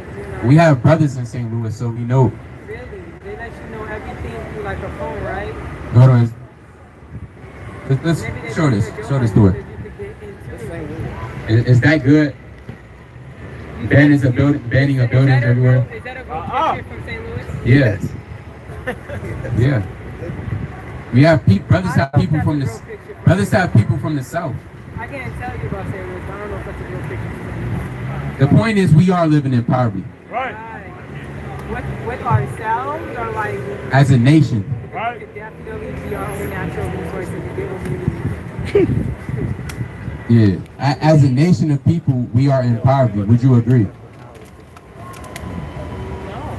It's doing all We have brothers in St. Louis, so we know. Really? They let you know everything through like a phone, right? Hold on. Let's Maybe they show do this. it Show this so to her. that you could get into it. Is that good? Banning a building everywhere. Is that a good picture from St. Louis? Yes. Yeah. We have brothers have people from the south. I can't tell you about St. Louis, but I don't know if that's a real picture. The point is, we are living in poverty Right. With ourselves or like as a nation. Right. it definitely be our own natural resources to get what we need. Yeah. As a nation of people, we are in poverty. Would you agree? No,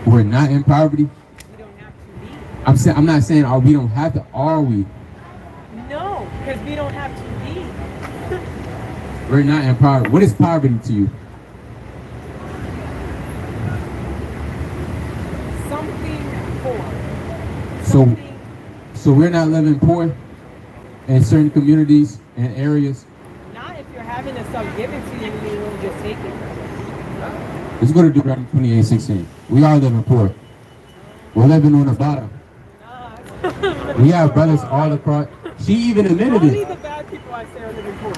We're not in poverty. we don't have to be. I'm not saying we don't have to. Are we? No, because we don't have to be. We're not in poverty. What is poverty to you? Something poor. So, so we're not living poor in certain communities and areas. Not if you're having the stuff given to you and you won't just take it. Let's go to Deuteronomy 28:16. We are living poor. We're living on the bottom. We have brothers all across. She even admitted Only it. the bad people I say are living poor.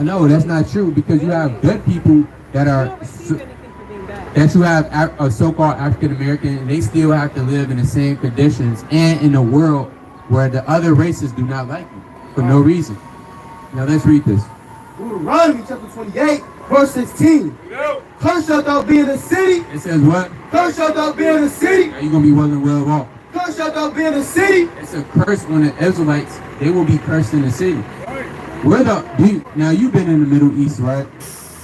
No, that's not true, because you have good people that You are don't receive anything for being bad. that you have a so-called African American, and they still have to live in the same conditions and in a world where the other races do not like you for no reason. Now let's read this. Deuteronomy chapter 28, verse 16. Yo. Cursed shalt thou be in the city. It says what? Cursed shalt thou be in the city. Now you're gonna be well off. Cursed shalt thou be in the city. It's a curse on the Israelites. They will be cursed in the city. Now you've been in the Middle East, right?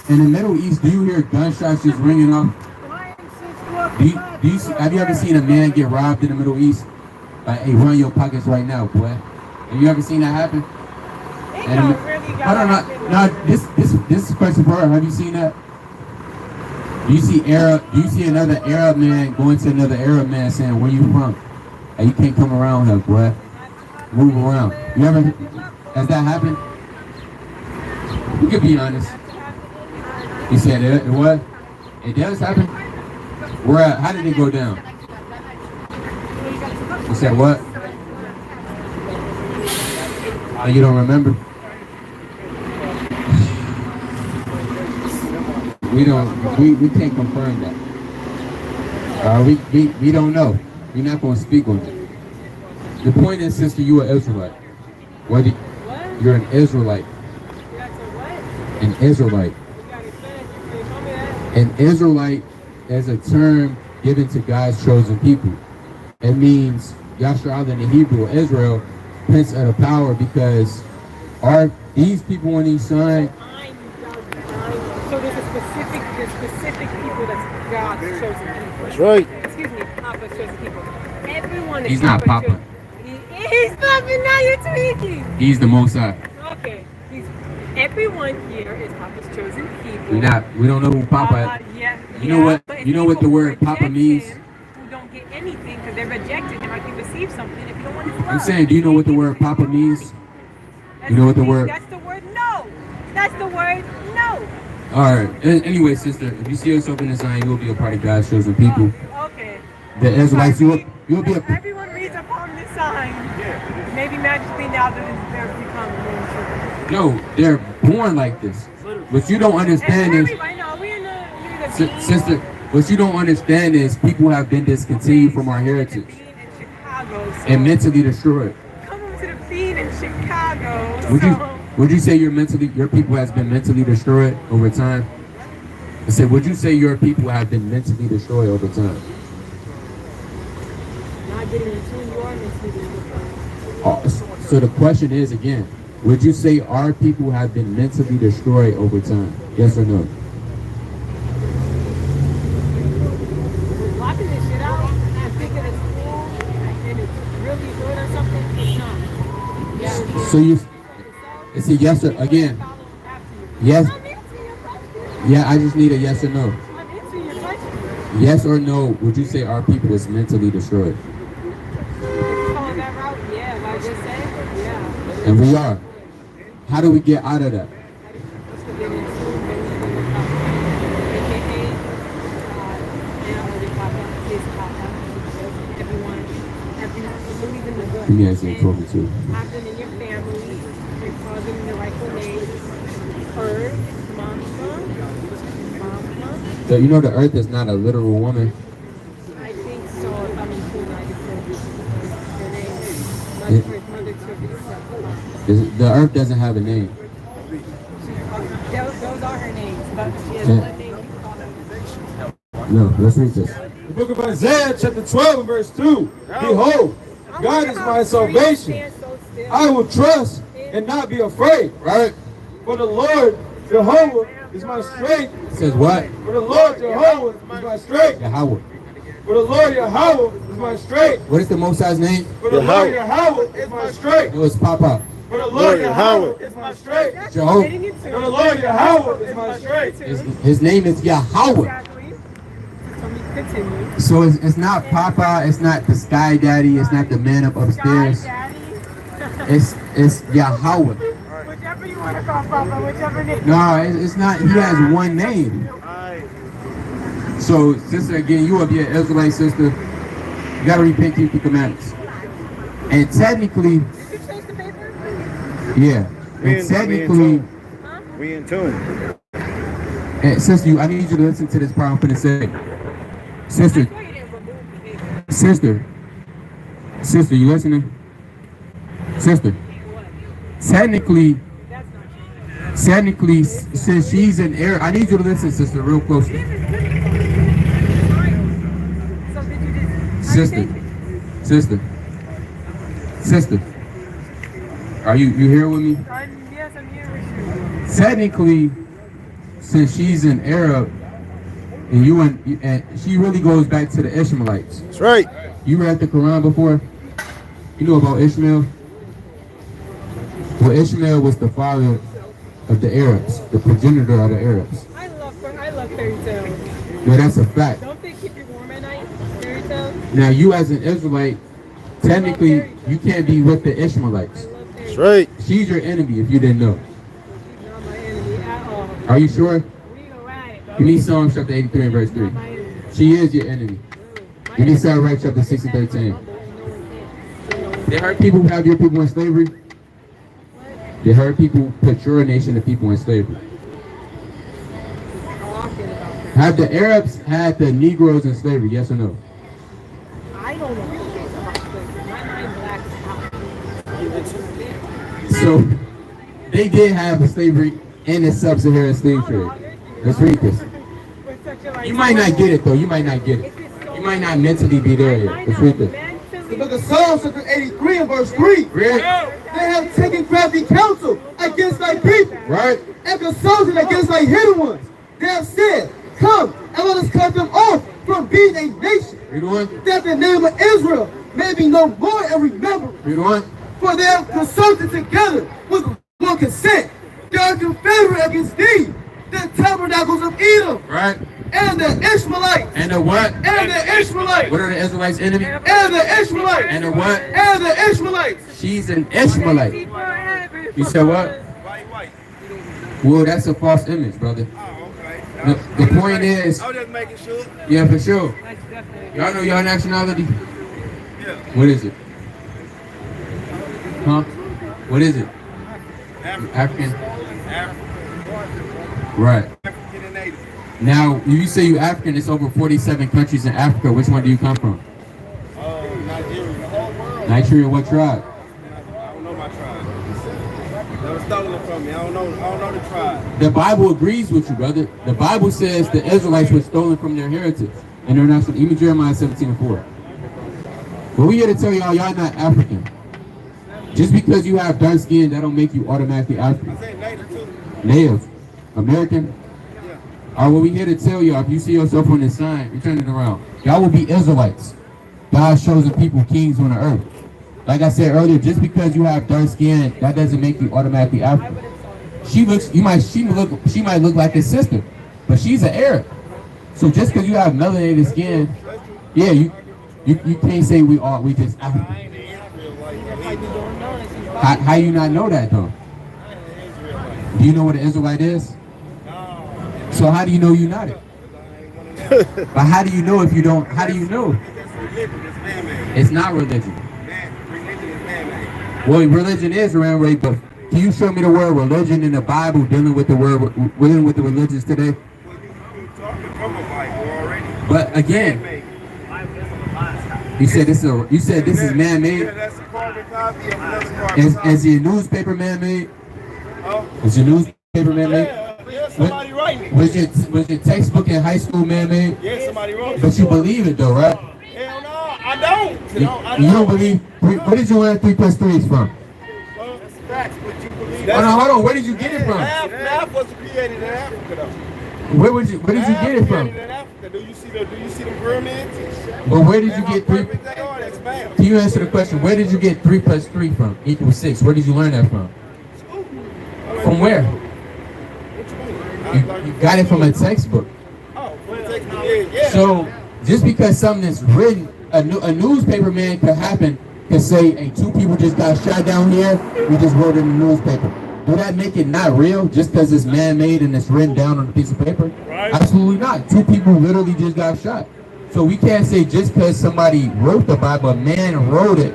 In the Middle East, do you hear gunshots just ringing off? Have you ever seen a man get robbed in the Middle East? Like, hey, run your pockets right now, boy. Have you ever seen that happen? It And- don't really I don't know. No, this is a question for her. Have you seen that? Do you see another Arab man going to another Arab man saying, "Where you from? Hey, you can't come around here, boy. Move around." Has that happened? You can be honest. You said it what? It does happen? Where? How did it go down? You said what? Oh, you don't remember? We can't confirm that. We don't know. We're not going to speak on it. The point is, sister, you are Israelite. What? You're an Israelite. An Israelite. An Israelite is a term given to God's chosen people. It means Yashar in the Hebrew, Israel, prince of the power, because these people on each side God's chosen people. That's right. Excuse me, Papa's chosen people. Everyone is He's not Papa's Papa. He's Papa, now you're tweaking. He's the Most High. Okay. Everyone here is Papa's chosen people. We don't know who Papa is. Yeah, You know what? but You know what the people word Papa reject means? him, who don't get anything because they rejected him. I can receive something if you don't want his love. I'm saying, do you know what the word Papa means? That's You know what the word? That's the word no. That's the word no. All right. Anyway, sister, if you see yourself in the sign, you will be a part of God's chosen people. Okay. The Israelites, you'll be a. Everyone reads upon this sign. Maybe magically now that they're becoming. No, they're born like this. What you don't understand is, I know we're in the sister, what you don't understand is people have been discontinued from our heritage and mentally destroyed. Coming to the feed in Chicago. Would you say your people has been mentally destroyed over time? I said, would you say your people have been mentally destroyed over time? Not getting in tune, you are mentally destroyed. So the question is again, would you say our people have been mentally destroyed over time? Yes or no? Blocking this shit out and thinking it's cool and it's really good or something, it's not. Yeah. So it's a yes or again? Yes. Yeah, I just need a yes or no. Yes or no, would you say our people is mentally destroyed? Yeah, like I just said, yeah. And we are. How do we get out of that? Let me ask you a question too. Have them in your family, and call them in the rightful name. Earth, Mama. So you know the earth is not a literal woman. I think so. If I'm in tune, I can say her name. Mother Teresa. The earth doesn't have a name. Those are her names, but she has Yeah. one name you call them. No, let's read this. The book of Isaiah, chapter 12, and verse 2. Behold, God is my salvation. I will trust and not be afraid. Right? For the Lord, Jehovah, is my strength. It says what? For the Lord, Jehovah, is my strength. Yahweh. For the Lord, Jehovah, is my strength. What is the Most High's name? For the Lord, Jehovah, is my strength. No, it's Papa. For the Lord, Jehovah, is my strength. Jehovah. For the Lord, Jehovah, is my strength. His name is Yahweh. Exactly. So we continue. So it's not Papa, it's not the Sky Daddy, it's not the man up upstairs. Daddy. It's Yahweh. Whichever you want to call Papa, whichever name. No, it's not. He has one name. So, sister, again, you will be an Israelite sister. You gotta repent, keep the commandments. And technically, Did you change the paper? yeah. And technically, We in tune. and sister, I need you to listen to this part I'm finna say. Sister, You didn't remove the paper. sister, you listening? Sister, technically, That's not true. since she's in error, I need you to listen, sister, real closely. So did you just... Sister, are you here with me? Yes, I'm here with you. Technically, since she's in error, and she really goes back to the Ishmaelites. That's right. You read the Quran before? You know about Ishmael? Well, Ishmael was the father of the Arabs, the progenitor of the Arabs. I love fairy tales. No, that's a fact. Don't they keep you warm at night? Fairy tales? Now, you as an Israelite, technically, you can't be with the Ishmaelites. I love fairy That's tales. right. She's your enemy if you didn't know. She's not my enemy at all. Are you sure? We are right. Give me Psalm chapter 83 and verse 3. Not my enemy. She is your enemy. My Give me enemy. Psalm right chapter 6 and 13. No one can. They heard people have your people in slavery. They heard people put your nation of people in slavery. Talking about that. Have the Arabs had the Negroes in slavery? Yes or no? I don't know anything about slavery. My mind blacks out. So they did have a slavery in the sub-Saharan slave trade. Let's read this. You might not get it though. You might not get it. You might not mentally be there yet. Let's read this. The book of Psalms, chapter 83 and verse 3. Read. They have taken crafty counsel against thy people, Right? and consulted against thy hidden ones. They have said, come and let us cut them off from being a nation, Read on. that the name of Israel may be no more and remembered. Read on. For they have consulted together with one consent. They are confederate against thee, the tabernacles of Edom, Right. and the Ishmaelites, And the what? and the Ishmaelites, What are the Israelites' enemy? and the Ishmaelites, And the what? and the Ishmaelites. She's an Ishmaelite. You said what? White. Well, that's a false image, brother. Oh, okay. The point is, I was just making sure. yeah, for sure. Y'all know y'all nationality? Yeah. What is it? Huh? What is it? African. Right. African and native. Now, if you say you African, it's over 47 countries in Africa. Which one do you come from? Nigeria. Nigeria, what tribe? I don't know my tribe. They were stolen from me. I don't know the tribe. The Bible agrees with you, brother. The Bible says the Israelites were stolen from their heritage. International, even Jeremiah 17:4. But we here to tell y'all not African. Just because you have dark skin, that don't make you automatically African. I say native too. Native, American. Yeah. All right, well, we here to tell y'all, if you see yourself on this sign, you turn it around. Y'all will be Israelites. God's chosen people, kings on the earth. Like I said earlier, just because you have dark skin, that doesn't make you automatically African. She might look like his sister, but she's an Arab. So just because you have melanated skin, yeah, you can't say we just African. I ain't an Israelite. How you not know that though? Do you know what an Israelite is? So how do you know you're not it? But how do you know if you don't? How do you know? That's religion. It's man-made. It's not religion. Religion is man-made. Well, religion is man-made, but can you show me the word religion in the Bible dealing with the religions today? Well, you talking from a Bible already. But again, Man-made. you said this is man-made. Yeah, that's a carbon copy of another carbon Is your newspaper man-made? Oh. Is your newspaper man-made? Yeah, somebody writing it. Was your textbook in high school man-made? Yeah, somebody wrote it. But you believe it though, right? Hell no, I don't. You don't believe? Where did you learn 3 plus 3 is from? That's facts, but you believe Hold on. Where did you get it from? Math was created in Africa, though. Where did you get it from? Created in Africa. Do you see the pyramids? But where did you And how get 3? perfect they are, that's math. Can you answer the question? Where did you get 3 plus 3 from? Equals 6. Where did you learn that from? From where? You got it from a textbook. Oh, from the textbook, yeah. So just because something is written, a newspaper man could say, hey, 2 people just got shot down here. We just wrote it in the newspaper. Will that make it not real just because it's man-made and it's written down on a piece of paper? Right. Absolutely not. 2 people literally just got shot. So we can't say just because somebody wrote the Bible, a man wrote it,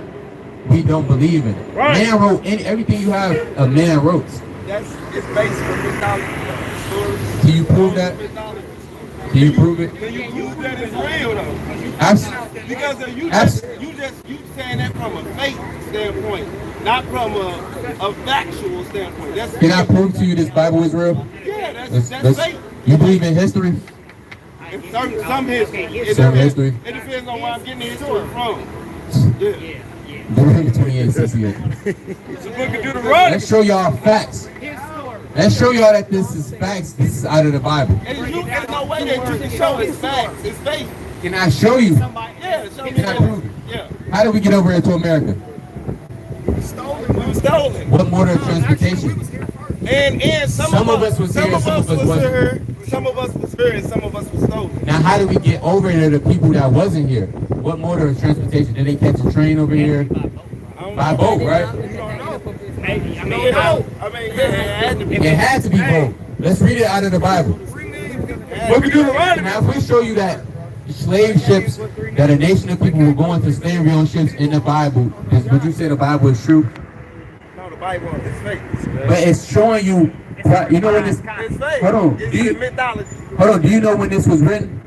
we don't believe in it. Right. Man wrote everything you have, a man wrote. It's based on mythology. Stories. Can you prove that? Mythology. Can you prove it? Can you prove that it's real though? Absolutely. Because you saying that from a faith standpoint, not from a factual standpoint. That's Can I prove to you this Bible is real? Yeah, that's faith. You believe in history? In some history. Some history. It depends on where I'm getting the history from. Yeah. Deuteronomy 28:68. It's a book of Deuteronomy. Let's show y'all facts. Let's show y'all that this is facts. This is out of the Bible. And there's no way that you can show it's facts. It's faith. Can I show you? Yeah, show me Can I prove it? Yeah. How did we get over here to America? We were stolen. What mode of transportation? And Some of us was here, some of us wasn't. here. Some of us was here and some of us was stolen. Now, how did we get over here to people that wasn't here? What mode of transportation? Did they catch a train over here? By boat, right? It had to be boat. Let's read it out of the Bible. What we do now, if we show you that slave ships, that a nation of people were going to slavery on ships in the Bible, would you say the Bible is true? No, the Bible is fake. But it's showing you, you know when this, It's fake. hold on, It's mythology. do you know when this was written?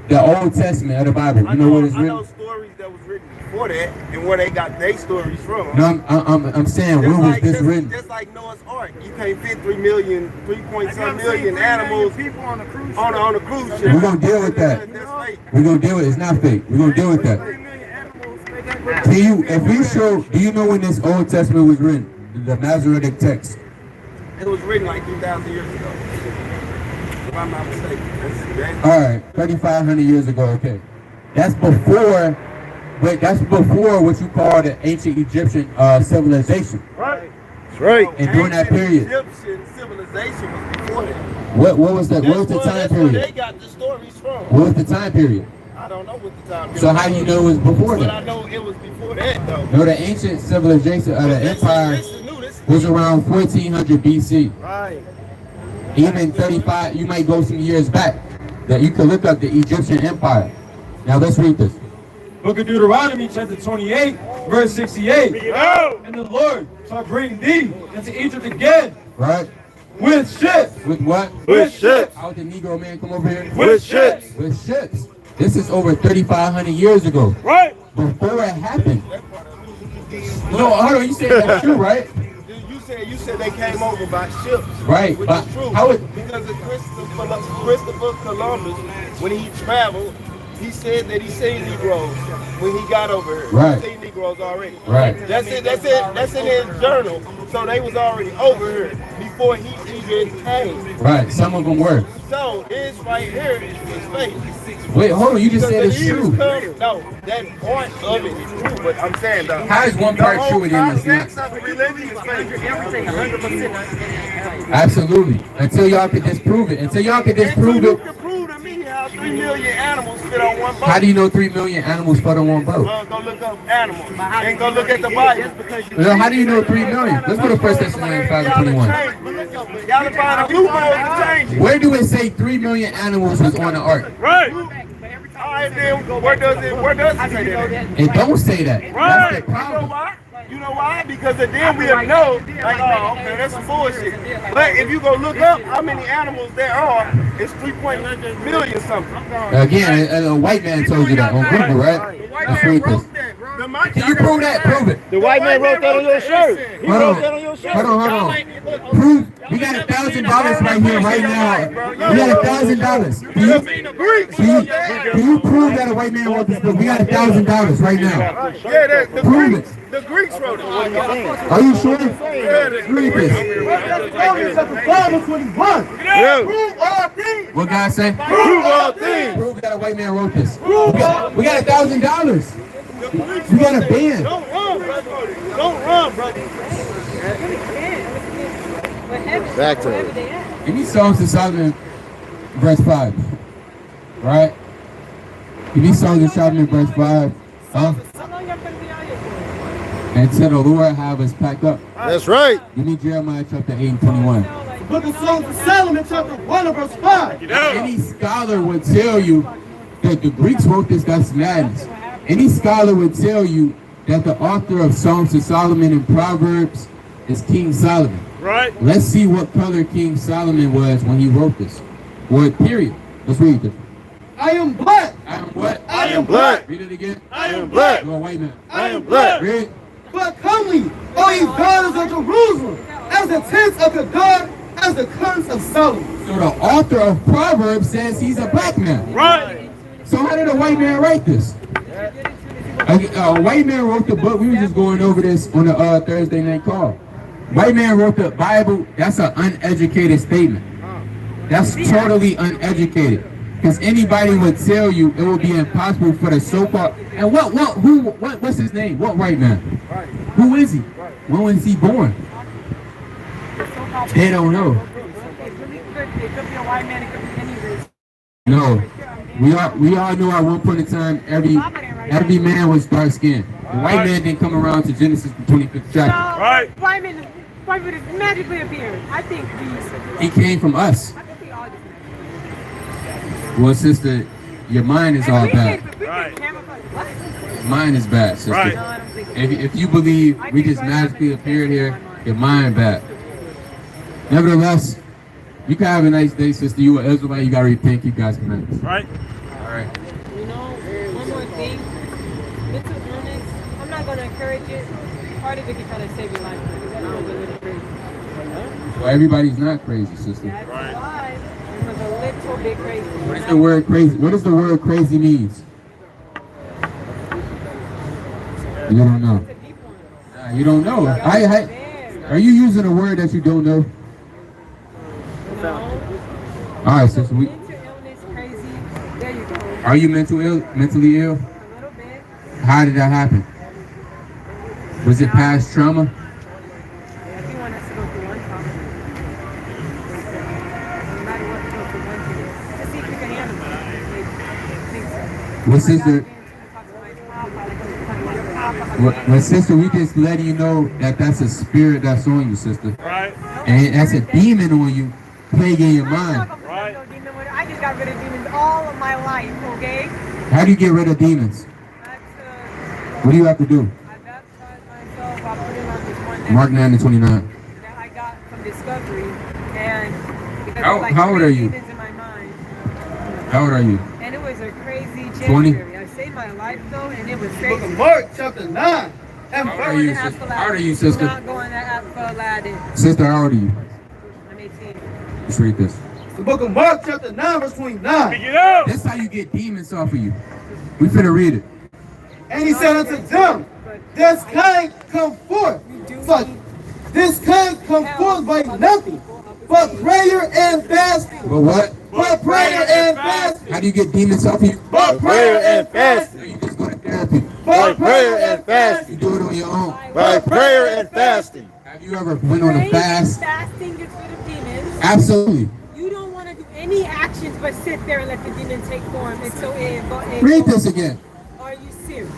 The Old Testament of the Bible, you know when it's I know written? stories that was written before that and where they got their stories from. No, I'm saying, when was this written? Just like Noah's Ark, you can't fit 3 point some million animals people on the cruise on a cruise ship. We're gonna deal with that. That's fake. We're gonna deal with it. It's not fake. We're gonna deal with that. 3 million animals. They can't put Can you, if we show, do you know when this Old Testament was written? The Masoretic text. It was written like 2,000 years ago. if I'm not mistaken. All right, 3,500 years ago. Okay, that's before. But that's before what you call the ancient Egyptian civilization. Right. That's right. And during that period, Egyptian civilization was before that. what was the time That's where they period? got the stories from. What was the time period? I don't know what the time period. So how do you know it was before But I that? know it was before that though. No, the ancient civilization of the empire This is new. This was around 1400 BC. right. Even 35, you might go some years back. That you can look up the Egyptian empire. Now let's read this. Book of Deuteronomy, chapter 28, verse 68. And the Lord shall bring thee into Egypt again Right? with ships. With what? With ships. How did the Negro man come over here? With ships. With ships. This is over 3,500 years ago. Right. Before it happened. No, hold on. You said that's true, right? You said they came over by ships. Right. Which But is true. how it? Because of Christopher Columbus, when he traveled, he said that he seen Negroes when he got over here. Right. He seen Negroes already. Right. That's it. That's in his journal. So they was already over here before he even came. Right. Some of them were. So it's right here is fake. Wait, hold on. You just said Because it's the Eagles true. come- No, that part of it is true, but I'm saying though. How is one part true and then it's not? Context of the religion is fake. 100%. Absolutely. Until y'all can disprove it. Until y'all can disprove You it. can prove to me how 3 million animals fit on one boat. How do you know 3 million animals fit on one boat? Go look up animals and go look at the Bible. Well, how do you know 3 million? Let's go to 1 Thessalonians 5 and 21. Y'all can find a loophole to change it. Where do it say 3 million animals was on the ark? Right. All right, then where does it say that? It don't say that. Right. That's the You know problem. why? You know why? Because then we'll know, like, oh, okay, that's some bullshit. But if you go look up how many animals there are, it's 3 million something. Again, a white man told you that on Google, right? Let's read this. Can you prove that? Prove it. The white man wrote that on your shirt. He Hold wrote that on your on. shirt. Hold on. Prove. We got $1,000 right here, right now. We got $1,000. Can you prove that a white man wrote this book? We got $1,000 right now. Yeah, Prove it. the Greeks wrote it. Are you sure? Read this. Chapter 5 and 21. Prove all things. What God say? Prove all things. Prove that a white man wrote this. We got $1,000. We got a band. Don't run, brother. Don't run, brother. Back to it. Give me Songs of Solomon, verse 5. Right? Give me Songs of Solomon, verse 5. Huh? How long y'all gonna be out here for? Until the Lord have us packed up. That's right. Give me Jeremiah chapter 8 and 21. Book of Songs of Solomon, chapter 1 and verse 5. Any scholar would tell you that the Greeks wrote this, that's madness. Any scholar would tell you that the author of Songs of Solomon and Proverbs is King Solomon. Right. Let's see what color King Solomon was when he wrote this. What period? Let's read this. I am black. I am what? I am black. Read it again. I am black. You're a white man. I am black. Read. But comely, O ye daughters of Jerusalem, as the tents of God, as the curtains of Solomon. So the author of Proverbs says he's a black man. Right. So how did a white man write this? A white man wrote the book. We were just going over this on the Thursday night call. White man wrote the Bible. That's an uneducated statement. That's totally uneducated. Because anybody would tell you it would be impossible for the so-called. And what's his name? What white man? Who is he? When was he born? They don't know. It could be a white man, it could be any race. No. We all know at one point in time every man was dark skinned. The white man didn't come around to Genesis the 25th chapter. Right. White man is magically appeared. I think He came from us. I think we all just Well, sister, your mind is all bad. What? Mine is bad, sister. Right. No, I don't think so. If you believe we just magically appeared here, your mind bad. Nevertheless, you can have a nice day, sister. You are Israelite. You gotta repent. Keep God's commandments. Right. All right. You know, one more thing. Mental illness, I'm not going to encourage it. Part of it can try to save your life. Because that was a little crazy. Well, everybody's not crazy, sister. That's why it was a little bit crazy. What is the word crazy? What does the word crazy means? You don't know. It's a deep one. Nah, you don't know. Are you using a word that you don't know? No. All right, sister. Mental illness, crazy. There you go. Are you mentally ill? A little bit. How did that happen? Was it past trauma? Everyone has to go through one trauma. Everybody wants to go through one thing. To see if you can handle it. Well, sister, well, sister, we just letting you know that that's a spirit that's on you, sister. Right. And that's a demon on you, plaguing your mind. Right. I just got rid of demons all of my life, okay? How do you get rid of demons? What do you have to do? I baptized myself by putting on this one Mark 9:29. that I got from Discovery. And because How- it's like how old are you? demons in my mind. How old are you? And it was a crazy 20? January. I saved my life though, and it was Book crazy. of Mark, chapter 9. And How old are you, sister? How old are you, sister? Not going to ask for Aladdin. Sister, how old are you? I'm 18. Let's read this. the book of Mark, chapter 9, verse 29. Pick it up. That's how you get demons off of you. We finna read it. And he said unto them, this kind come forth. So, this kind come forth by nothing but prayer and fasting. But what? But prayer and fasting. How do you get demons off of you? But prayer and fasting. You just go to therapy. But prayer and fasting. You do it on your own. By prayer and fasting. Have you ever went on a fast? Fasting gets rid of demons. Absolutely. You don't want to do any actions but sit there and let the demon take form. And so Read this again. Are you serious?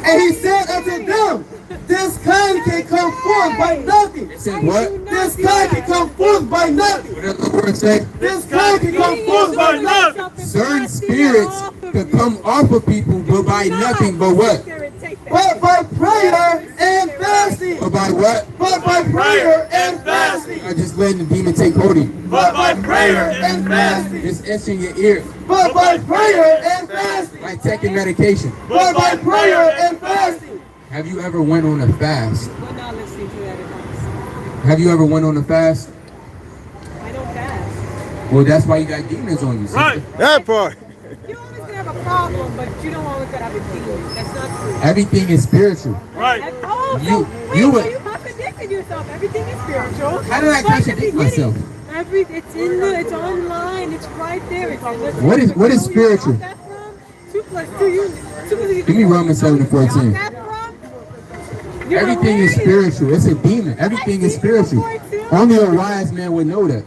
And he said unto them, this kind can come forth by nothing. Say what? This kind can come forth by nothing. What does the word say? This kind can come forth by nothing. Certain spirits could come off of people, but by nothing but what? But by prayer and fasting. But by what? But by prayer and fasting. Not just letting the demon take hold of you. But by prayer and fasting. It's itching your ear. But by prayer and fasting. Like taking medication. But by prayer and fasting. Have you ever went on a fast? We're not listening to that advice. Have you ever went on a fast? I don't fast. Well, that's why you got demons on you, sister. Right. That part. You always gonna have a problem, but you don't always gotta have a demon. That's not true. Everything is spiritual. Right. Oh, so You- wait, you so would- you contradicted yourself. Everything is spiritual. How did I But at the contradict beginning, myself? It's online. It's right there. It's in the What is Where you spiritual? got that from? 2 plus 2. Give me Romans 7:14. You're Everything is hilarious. spiritual. It's a demon. Everything is spiritual. Only a wise man would know that.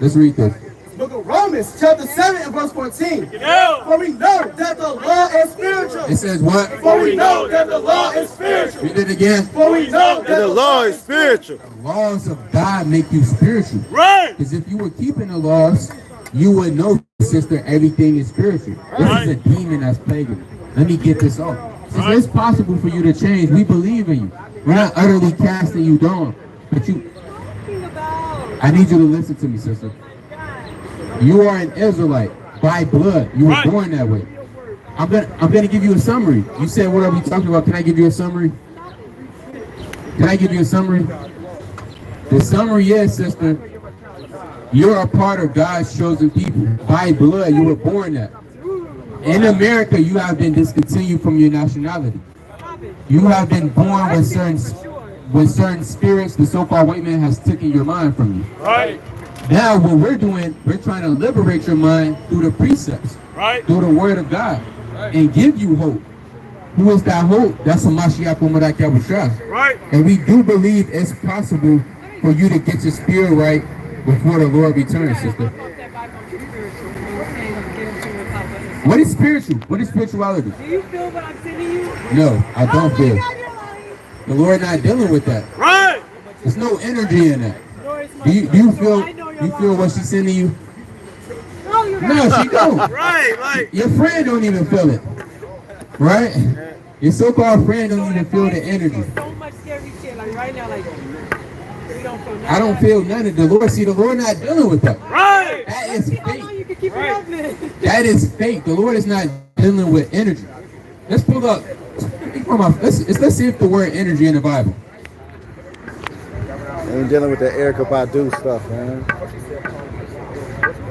Let's read this. Book of Romans, chapter 7 and verse 14. Yeah. For we know that the law is spiritual. It says what? For we know that the law is spiritual. Read it again. For we know that And the law is spiritual. The laws of God make you spiritual. Right. Because if you were keeping the laws, you would know, sister, everything is spiritual. This is a demon that's plaguing you. Let me get this off. Since it's possible for you to change, we believe in you. We're not utterly casting you down. But I need you to listen to me, sister. You are an Israelite by blood. You were born that way. I'm gonna give you a summary. You said, what are we talking about? Can I give you a summary? Can I give you a summary? The summary is, sister, you're a part of God's chosen people. By blood, you were born that. In America, you have been discontinued from your nationality. You have been born with certain spirits the so-called white man has taken your mind from you. Right. Now, what we're doing, we're trying to liberate your mind through the precepts, Right. through the word of God, and give you hope. Who is that hope? That's a Mashiach Umarak Yahushua. Right. And we do believe it's possible for you to get your spirit right before the Lord returns, sister. What is spiritual? What is spirituality? Do you feel what I'm telling you? No, I don't Oh my feel. God, you're lying. The Lord not dealing with that. Right. There's no energy in that. Lord, it's my Do you son, feel so I know you're you feel lying. what she's sending you? No, you're No, not. she don't. Right. Like. Your friend don't even feel it. Right? Your so-called friend don't even feel the energy. So much scary shit, like right now, like we don't feel nothing. I don't feel none of the Lord. See, the Lord not dealing with that. Right. That is See how long fake. you can keep it up, man. That is fake. The Lord is not dealing with energy. Let's pull up. Let's see if the word energy in the Bible. Ain't dealing with that Erica Badu stuff, man.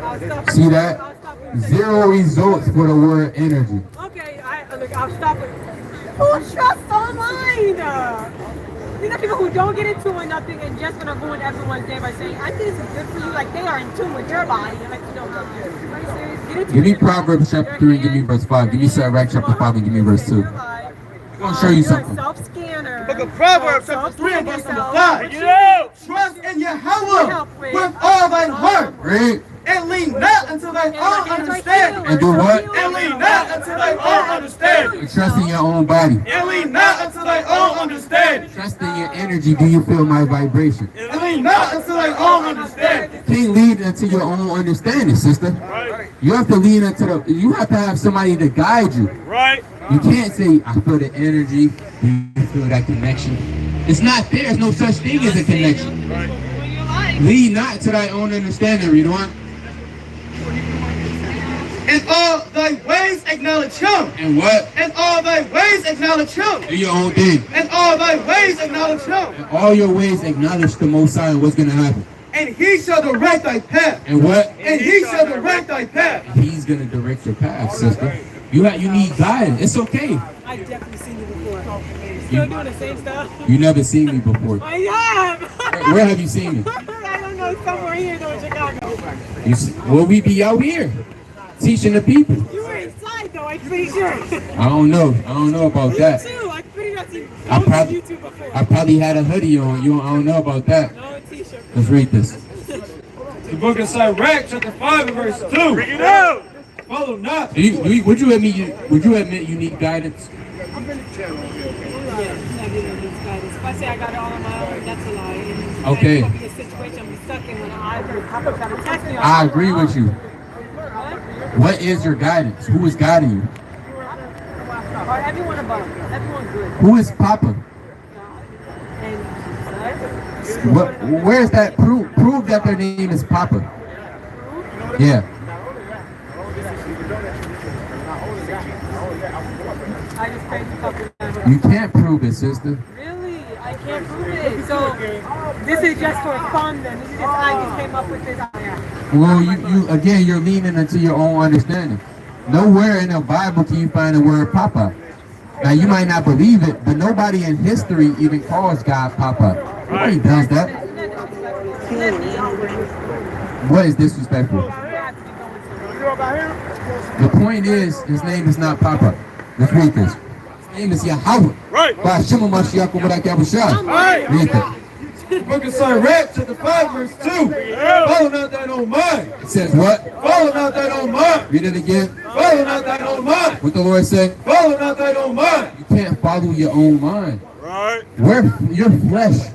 I'll stop See it. that? I'll stop it. Zero results for the word energy. Okay, look, I'll stop it. Who trusts online? These are people who don't get into it nothing and just gonna ruin everyone's day by saying, I think this is good for you. Like they are in tune with your body. And like, you know, are you serious? Get into Give me it. Proverbs chapter 3 and give me verse 5. Give me Sirach chapter 5 and give me verse 2. I'm gonna show you something. Self-scanner. Book of Proverbs, chapter 3 and verse number 5. Yo! Trust in Yahweh with all thine heart, Read. and lean not unto thine own understanding. And do what? And lean not unto thine own understanding. And trust in your own body. And lean not unto thine own understanding. Trust in your energy. Do you feel my vibration? And lean not unto thine own understanding. You can't lead into your own understanding, sister. You have to lean into the. You have to have somebody to guide you. Right? You can't say, I feel the energy. Do you feel that connection? It's not there. There's no such thing as a connection. Lead not to thy own understanding. Read on. In all thy ways acknowledge him. And what? In all thy ways acknowledge him. Do your own thing. In all thy ways acknowledge him. In all your ways acknowledge the Most High. And what's going to happen? And he shall direct thy path. And what? And he shall direct thy path. He's going to direct your path, sister. You need guidance. It's okay. I definitely seen you before. Still doing the same stuff? You never seen me before. I have. Where have you seen me? I don't know, somewhere here though in Chicago. Will we be out here teaching the people? You were inside though, I'm pretty sure. I don't know. I don't know about that. You too, I'm pretty sure I've seen I both probably, of you two before. I probably had a hoodie on. I don't know about that. No t-shirt. Let's read this. The book of Sirach, chapter 5 and verse 2. Bring it out! Follow not. Would you admit you need guidance? Yeah, I didn't need guidance. If I say I got it all on my own, that's a lie. And Okay. That could be a situation I'm stuck in when I heard Papa try to test me. I agree with you. What is your guidance? Who is guiding you? Or everyone above. Everyone good. Who is Papa? And Where is that? Prove that their name is Papa. Yeah. I just prayed a couple times. You can't prove it, sister. Really? I can't prove it. So this is just for fun then. This is just I just came up with this idea. Well, you're leaning into your own understanding. Nowhere in the Bible can you find the word Papa. Now you might not believe it, but nobody in history even calls God Papa. Nobody does that. What is disrespectful? The point is, his name is not Papa. Let's read this. His name is Yahweh. Right. By Shema Mashiach Ubarak Yahushua. Right. Read that. The book of Sirach, chapter 5 verse 2. Follow not thine own mind. It says what? Follow not thine own mind. Read it again. Follow not thine own mind. What the Lord said? Follow not thine own mind. You can't follow your own mind. Right. Your flesh.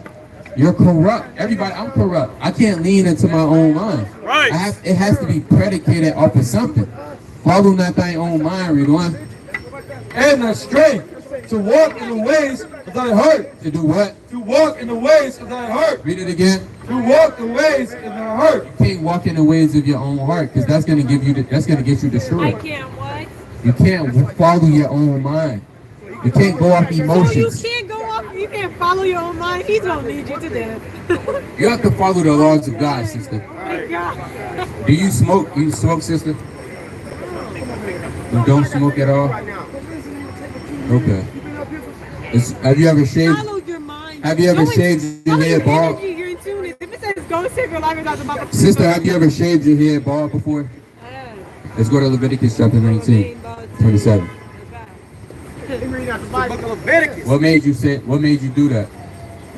You're corrupt. Everybody, I'm corrupt. I can't lean into my own mind. Right. It has to be predicated off of something. Follow not thy own mind, read on. And thy strength to walk in the ways of thy heart. To do what? To walk in the ways of thy heart. Read it again. To walk the ways of thy heart. You can't walk in the ways of your own heart, because that's gonna get you I destroyed. can't what? You can't follow your own mind. You can't go off So you emotions. can't go off, you can't follow your own mind. He's gonna lead you to death. You have to follow the laws of God, sister. Oh my God. Do you smoke? You smoke, sister? You don't smoke at all? Okay. Have you ever shaved? Follow your mind. Have you ever Go shaved in- your follow head bald? energy, you're in tune. If it says go save your life, it's about to Sister, have you ever shaved your head bald before? Let's go to Leviticus chapter 19, 27. Book of Leviticus. What made you do that?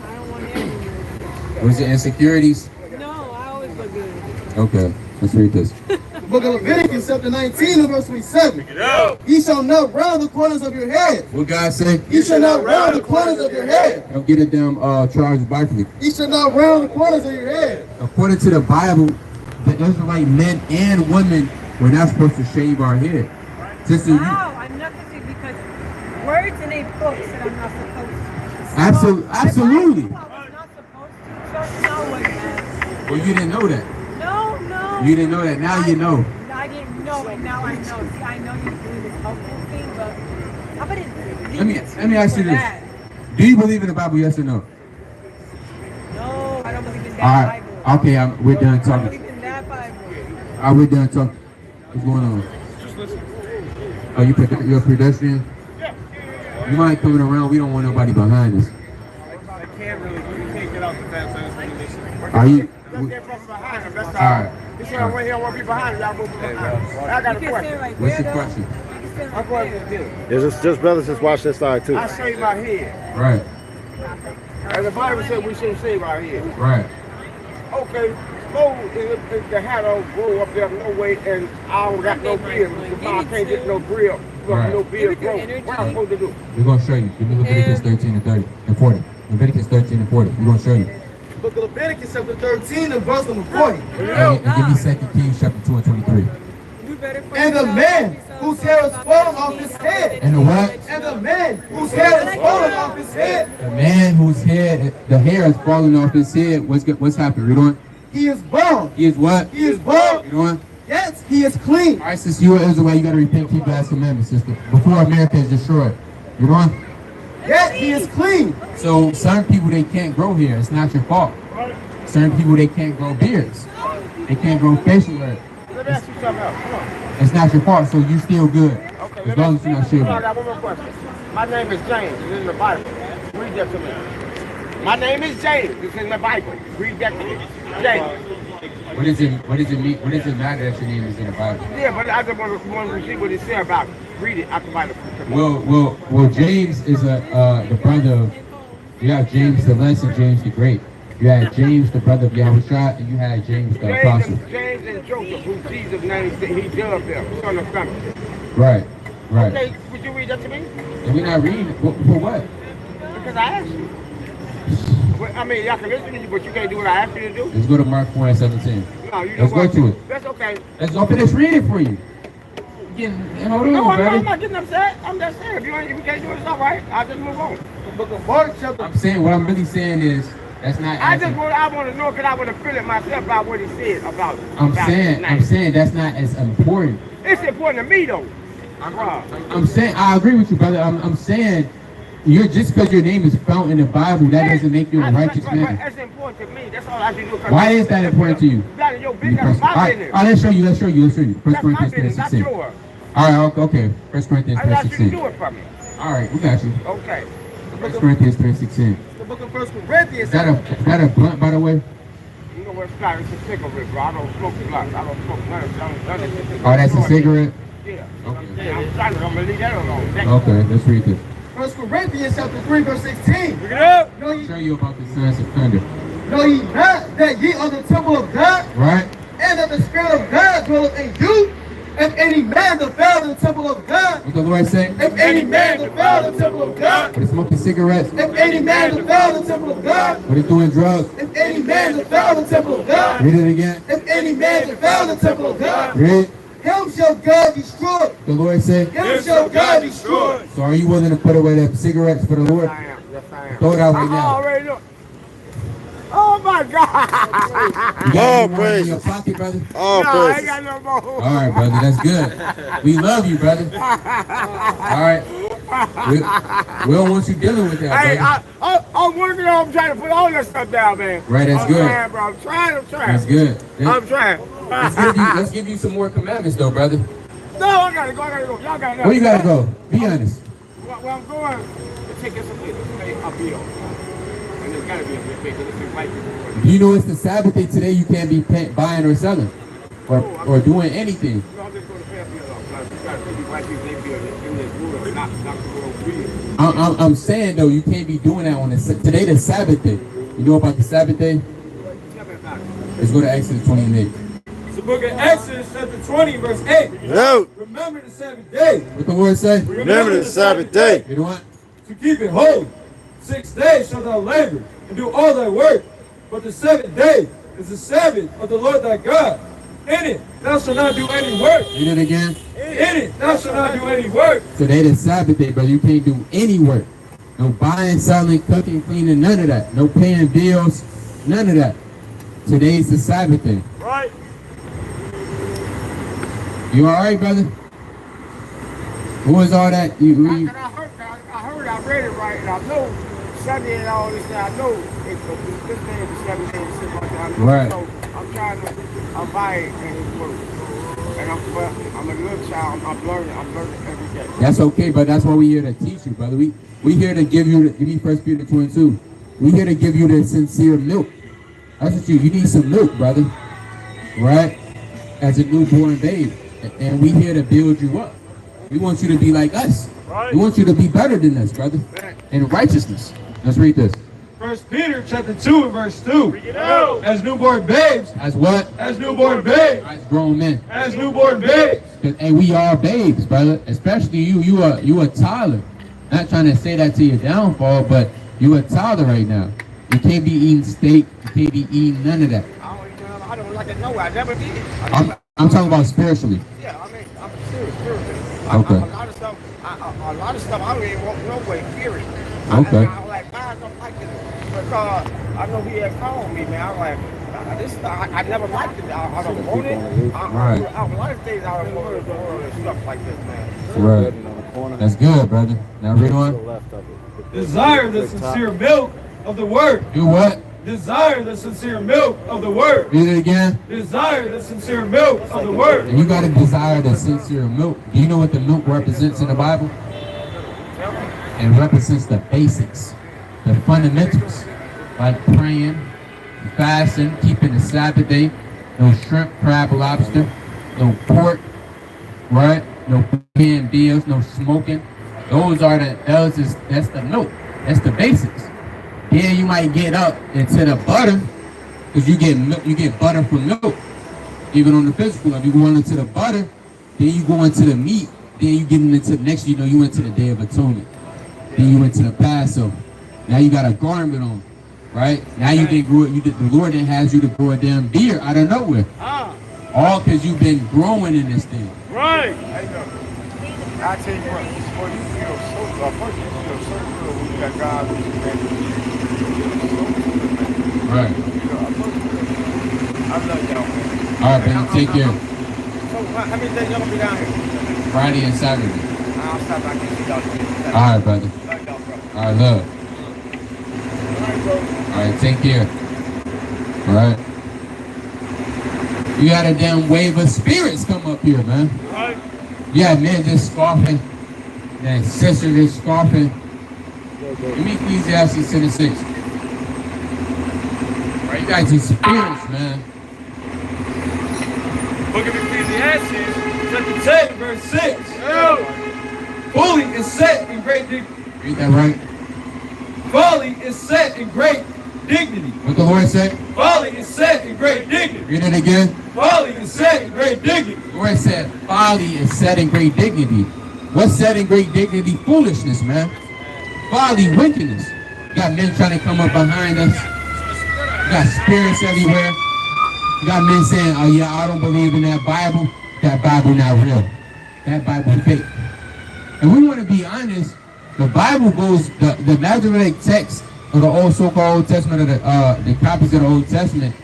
I don't want it. Was it insecurities? No, I always look good. Okay, let's read this. Book of Leviticus, chapter 19, and verse 27. Yo. Ye shall not round the corners of your head. What God say? Ye shall not round the corners of your head. Don't get it down, Charles Barkley. Ye shall not round the corners of your head. According to the Bible, the Israelite men and women were not supposed to shave our head. Sister, you Wow, I'm not supposed to because words in a book said I'm not supposed to. absolutely. I was not supposed to. So no one has. Well, you didn't know that. No. You didn't know that. Now you know. I didn't know, and now I know. See, I know you're doing this helpful thing, but how about it? Let me ask you this. Do you believe in the Bible? Yes or no? No, I don't believe in that All right. Bible. Okay, we're done I don't talking. believe in that Bible. All right, we're done talking. What's going on? Oh, you're a pedestrian? You mind coming around? We don't want nobody behind us. can't really, you can't get out the fence. I just want to make sure. Are you? Let's get from behind him. That's all. Alright. He said, "Wait here, I want to be behind him. Y'all move behind him." I got a You can question. stand right What's there, your though. question? You can stand My right question there. is this. Yeah, just brothers, just watch this side too. I shave my head. Right. And the Bible said we shouldn't shave our head. Right. Okay, suppose if the hair don't grow up there no way and I don't got no beard, so I can't get no grill, Right. no beard grow. What I'm supposed to do? We're gonna show you. Give me Leviticus 13 and 30 and 40. Leviticus 13 and 40. We're gonna show you. Book of Leviticus chapter 13 and verse number 40. And give me 2 Kings chapter 2 and 23. You better find And the yourself man yourself whose some hair is stuff fallen that off needs his to head. And the what? And the man whose hair is fallen off his head, The man whose head, the hair is falling off his head. What's happening? You doing? he is bald. He is what? He is bald. You doing? Yes, he is clean. All right, sister, you are Israel. You gotta repent, keep God's commandments, sister. Before America is destroyed. You doing? Yes, he is clean. So certain people they can't grow hair. It's not your fault. Certain people they can't grow beards. They can't grow facial hair. Let me ask you something else. Come on. It's not your fault, so you still good. Okay, As long as you're not I shaving. got one more question. My name is James. It's in the Bible. Read that to me. My name is James. It's in the Bible. Read that to me. James. What does it mean? What does it matter that your name is in the Bible? Yeah, but I just want to see what it said about it. Read it out the Bible. Well, James is the brother of, you have James the Less and James the Great. You had James the brother of Yahushua, and you had James the apostle. James and Joseph, who Jesus' name, he dubbed them, son of Simon. Right, right. Okay, would you read that to me? And we're not reading it. For what? Because I asked you. Well, I mean, y'all can listen to you, but you can't do what I asked you to do. Let's go to Mark 4 and 17. No, you know Let's go what? to it. That's okay. Let's open this. Read it for you. Hold on, No, I'm brother. not getting upset. I'm just saying, if you can't do it, it's all right. I'll just move on. The book of Mark chapter I'm saying what I'm really saying is that's not. I want to know because I want to feel it myself about what he said about it. I'm about his saying name. that's not as important. It's important to me though. I'm saying I agree with you, brother. I'm saying you're just because your name is found in the Bible, that doesn't make you a righteous man. That's important to me. That's all I can do. Why is that important to you? That is your All business. That's my right, business. let's show you. Let's show you. 1 That's my Corinthians business, not 16. yours. All right, okay. 1 Corinthians I asked you to 16. do it for me. All right, we got you. Okay. 1 Corinthians 16. the book of 1 Corinthians. Is that a blunt, by the way? You know what, Scott? It's a cigarette, bro. I don't smoke a lot. I don't smoke none. Oh, that's a cigarette? Yeah. Okay. I'm gonna leave that alone. Okay, let's read this. 1 Corinthians chapter 3 verse 16. Pick it up. Know I'll ye, show you about the sons of thunder. know ye not that ye are the temple of God, Right? and that the Spirit of God dwelleth in you? If any man defile the temple of God, What the Lord say? if any man defile the temple of God, What is smoking cigarettes? if any man defile the temple of God, What is doing drugs? if any man defile the temple of God, Read it again. if any man defile the temple of God, Read. him shall God destroy. The Lord say. Him shall God destroy. So are you willing to put away the cigarettes for the Lord? I am. Yes, I am. Throw it out right I now. already know. Oh my God. You got Oh, any more in praise. your pocket, brother? Oh, No, I ain't praise. got no more. All right, brother. That's good. We love you, brother. All right. We don't want you dealing with that, Hey, brother. I'm working on. I'm trying to put all that stuff down, man. Right, that's I'm good. Trying, bro. I'm trying. That's good. I'm trying. Let's give you some more commandments, though, brother. No, I gotta go. Y'all gotta know. Where you gotta go? Be honest. Where I'm going to take us a bill. And there's gotta be a bill because it's in white people. Do you know it's the Sabbath day today? You can't be buying or selling or doing anything. You know, I'm just going to pay a bill off. Like, you gotta see white people, they bill in this world, not the world bill. I'm saying though, you can't be doing that on today. The Sabbath day. You know about the Sabbath day? Tell me about it. Let's go to Exodus 20 and 8. It's the book of Exodus, chapter 20, verse 8. No. Remember the Sabbath day. What the Lord say? Remember the Sabbath day. You know what? To keep it holy. 6 days shalt thou labor and do all thy work. But the 7th day is the Sabbath of the Lord thy God. In it thou shalt not do any work. Read it again. In it thou shalt not do any work. Today the Sabbath day, brother. You can't do any work. No buying, selling, cooking, cleaning, none of that. No paying bills, none of that. Today's the Sabbath day. Right. You all right, brother? What was all that? I read it right, and I know Sunday and all this, and I know it's this day is the 7th day, and shit like that. Right. So I'm trying to abide in His word, and I'm a little child. I'm learning every day. That's okay, but that's why we're here to teach you, brother. We here to give you 1 Peter 2 and 2. We here to give you the sincere milk. That's what you need some milk, brother. Right? As a newborn babe. And we here to build you up. We want you to be like us. Right. We want you to be better than us, brother. In righteousness. Let's read this. 1 Peter chapter 2 and verse 2. As newborn babes. As what? As newborn babes. As grown men. As newborn babes. And we are babes, brother. Especially you. You a toddler. Not trying to say that to your downfall, but you a toddler right now. You can't be eating steak. You can't be eating none of that. I don't like it. No, I never did. I'm talking about spiritually. Yeah, I mean, I'm serious. Okay. A lot of stuff, I don't even want no way, period. Okay. I like, I don't like it because I know he had called me, man. I'm like, this I never liked it. I don't want it. Right. A lot of things I don't want in the world and stuff like this, man. Right. That's good, brother. Now read on. Left of it. Desire the sincere milk of the word. Do what? Desire the sincere milk of the word. Read it again. Desire the sincere milk of the word. And you got to desire the sincere milk. Do you know what the milk represents in the Bible? It represents the basics, the fundamentals, like praying, fasting, keeping the Sabbath day, no shrimp, crab, lobster, no pork, right? No paying bills, no smoking. That's the milk. That's the basics. Then you might get up into the butter, because you get butter from milk. Even on the physical, if you go into the butter, then you go into the meat, then you get into the next, you into the Day of Atonement. Then you into the Passover. Now you got a garment on, right? Now the Lord then has you to grow a damn beard out of nowhere. All because you've been growing in this thing. Right. I tell you what, boy, you feel so, first you feel so good when you got God with you, man. Right. I love y'all, man. All right, man. Take care. So, how many days y'all gonna be down here? Friday and Saturday. I'll stop by and see y'all again. All right, brother. Like y'all, bro. All right, love. All right, bro. All right, take care. All right. You had a damn wave of spirits come up here, man. Right. You had men just scoffing, and sisters just scoffing. Give me Ecclesiastes 10:6. Right, you guys are spirits, man. Book of Ecclesiastes, chapter 10, verse 6. Folly is set in great dignity. Read that right. Folly is set in great dignity. What the Lord said? Folly is set in great dignity. Read it again. Folly is set in great dignity. The Lord said, folly is set in great dignity. What's set in great dignity? Foolishness, man. Folly, wickedness. You got men trying to come up behind us. You got spirits everywhere. You got men saying, oh yeah, I don't believe in that Bible. That Bible not real. That Bible fake. And we want to be honest, the Bible goes, the Masoretic text of the old so-called Old Testament, of the copies of the Old Testament,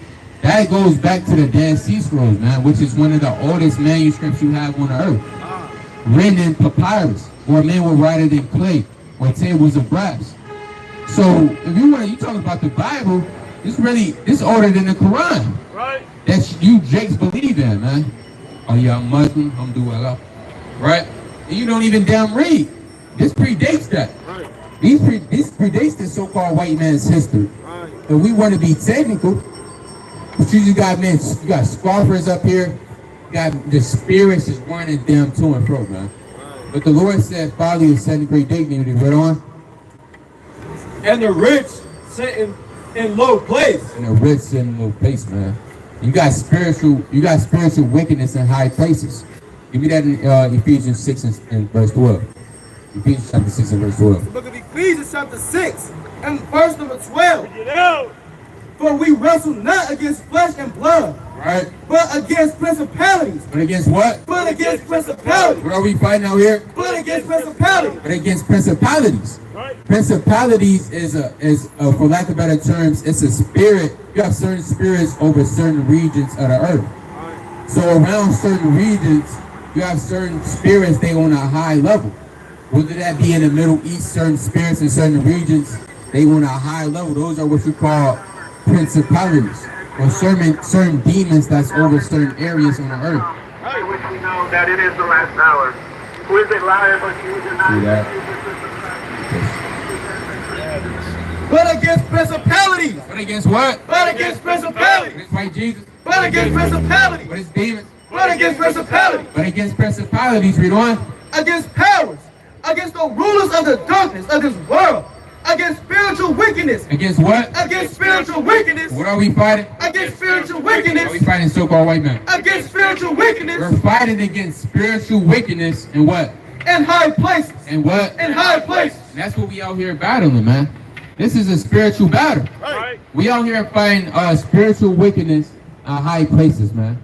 that goes back to the Dead Sea Scrolls, man, which is one of the oldest manuscripts you have on the earth. Written in papyrus, or men would write it in clay, or tables of brass. So if you talk about the Bible, it's older than the Quran. Right. That you Jakes believe in, man. Oh yeah, I'm Muslim, I'm doing right? And you don't even damn read. This predates that. Right. This predates the so-called white man's history. Right. And we want to be technical, but you got men, you got scoffers up here, you got the spirits just running them to and fro, man. Right. But the Lord said, folly is set in great dignity. Right on? And the rich sit in low place. And the rich in low place, man. You got spiritual wickedness in high places. Give me that in Ephesians 6 and verse 12. Ephesians chapter 6 and verse 12. The book of Ephesians chapter 6 and verse number 12. Get out. For we wrestle not against flesh and blood, Right? but against principalities. But against what? But against principalities. What are we fighting out here? But against principalities. But against principalities. Right. Principalities is for lack of better terms, it's a spirit. You have certain spirits over certain regions of the earth. Right. So around certain regions, you have certain spirits, they on a high level. Whether that be in the Middle East, certain spirits in certain regions, they on a high level. Those are what you call principalities, or certain demons that's over certain areas on the earth. In which we know that it is the last hour. Who is it liar but you? See that? But against principalities. But against what? But against principalities. Against white Jesus. But against principalities. But it's demons. But against principalities. But against principalities, read on. Against powers. Against the rulers of the darkness of this world. Against spiritual wickedness. Against what? Against spiritual wickedness. What are we fighting? Against spiritual Are we wickedness. fighting so-called white men? Against spiritual wickedness. We're fighting against spiritual wickedness and what? In high places. And what? In high places. And that's what we out here battling, man. This is a spiritual battle. Right. We out here fighting spiritual wickedness in high places, man.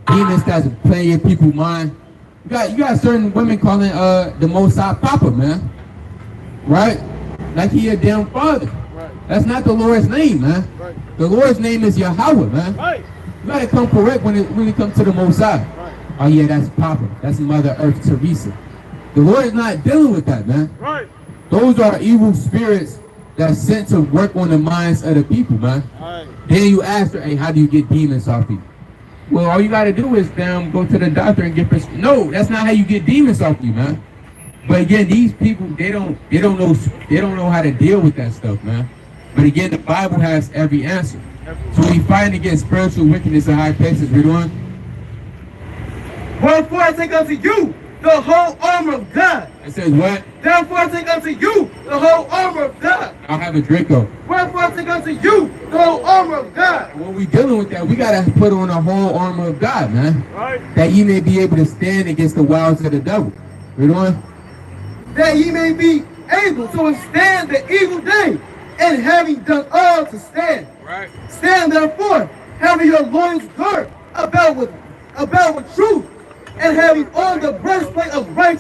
Demons that's playing in people's mind. You got certain women calling the Most High Papa, man. Right? Like he a damn father. Right. That's not the Lord's name, man. Right. The Lord's name is Yahweh, man. Right. You gotta come correct when it comes to the Most High. Right. Oh yeah, that's Papa. That's Mother Earth Teresa. The Lord is not dealing with that, man. Right. Those are evil spirits that's sent to work on the minds of the people, man. Right. Then you ask her, hey, how do you get demons off people? Well, all you gotta do is go to the doctor and get no, that's not how you get demons off you, man. But again, these people, they don't know how to deal with that stuff, man. But again, the Bible has every answer. So we fighting against spiritual wickedness in high places. Read on. Wherefore I take unto you the whole armor of God. It says what? Therefore I take unto you the whole armor of God. I'll have a drink though. Wherefore I take unto you the whole armor of God. When we dealing with that, we gotta put on the whole armor of God, man. Right. That ye may be able to stand against the wiles of the devil. Read on. That ye may be able to withstand the evil day, and having done all to stand. Right. Stand therefore, having your loins girt about with truth, and having on the breastplate of righteousness.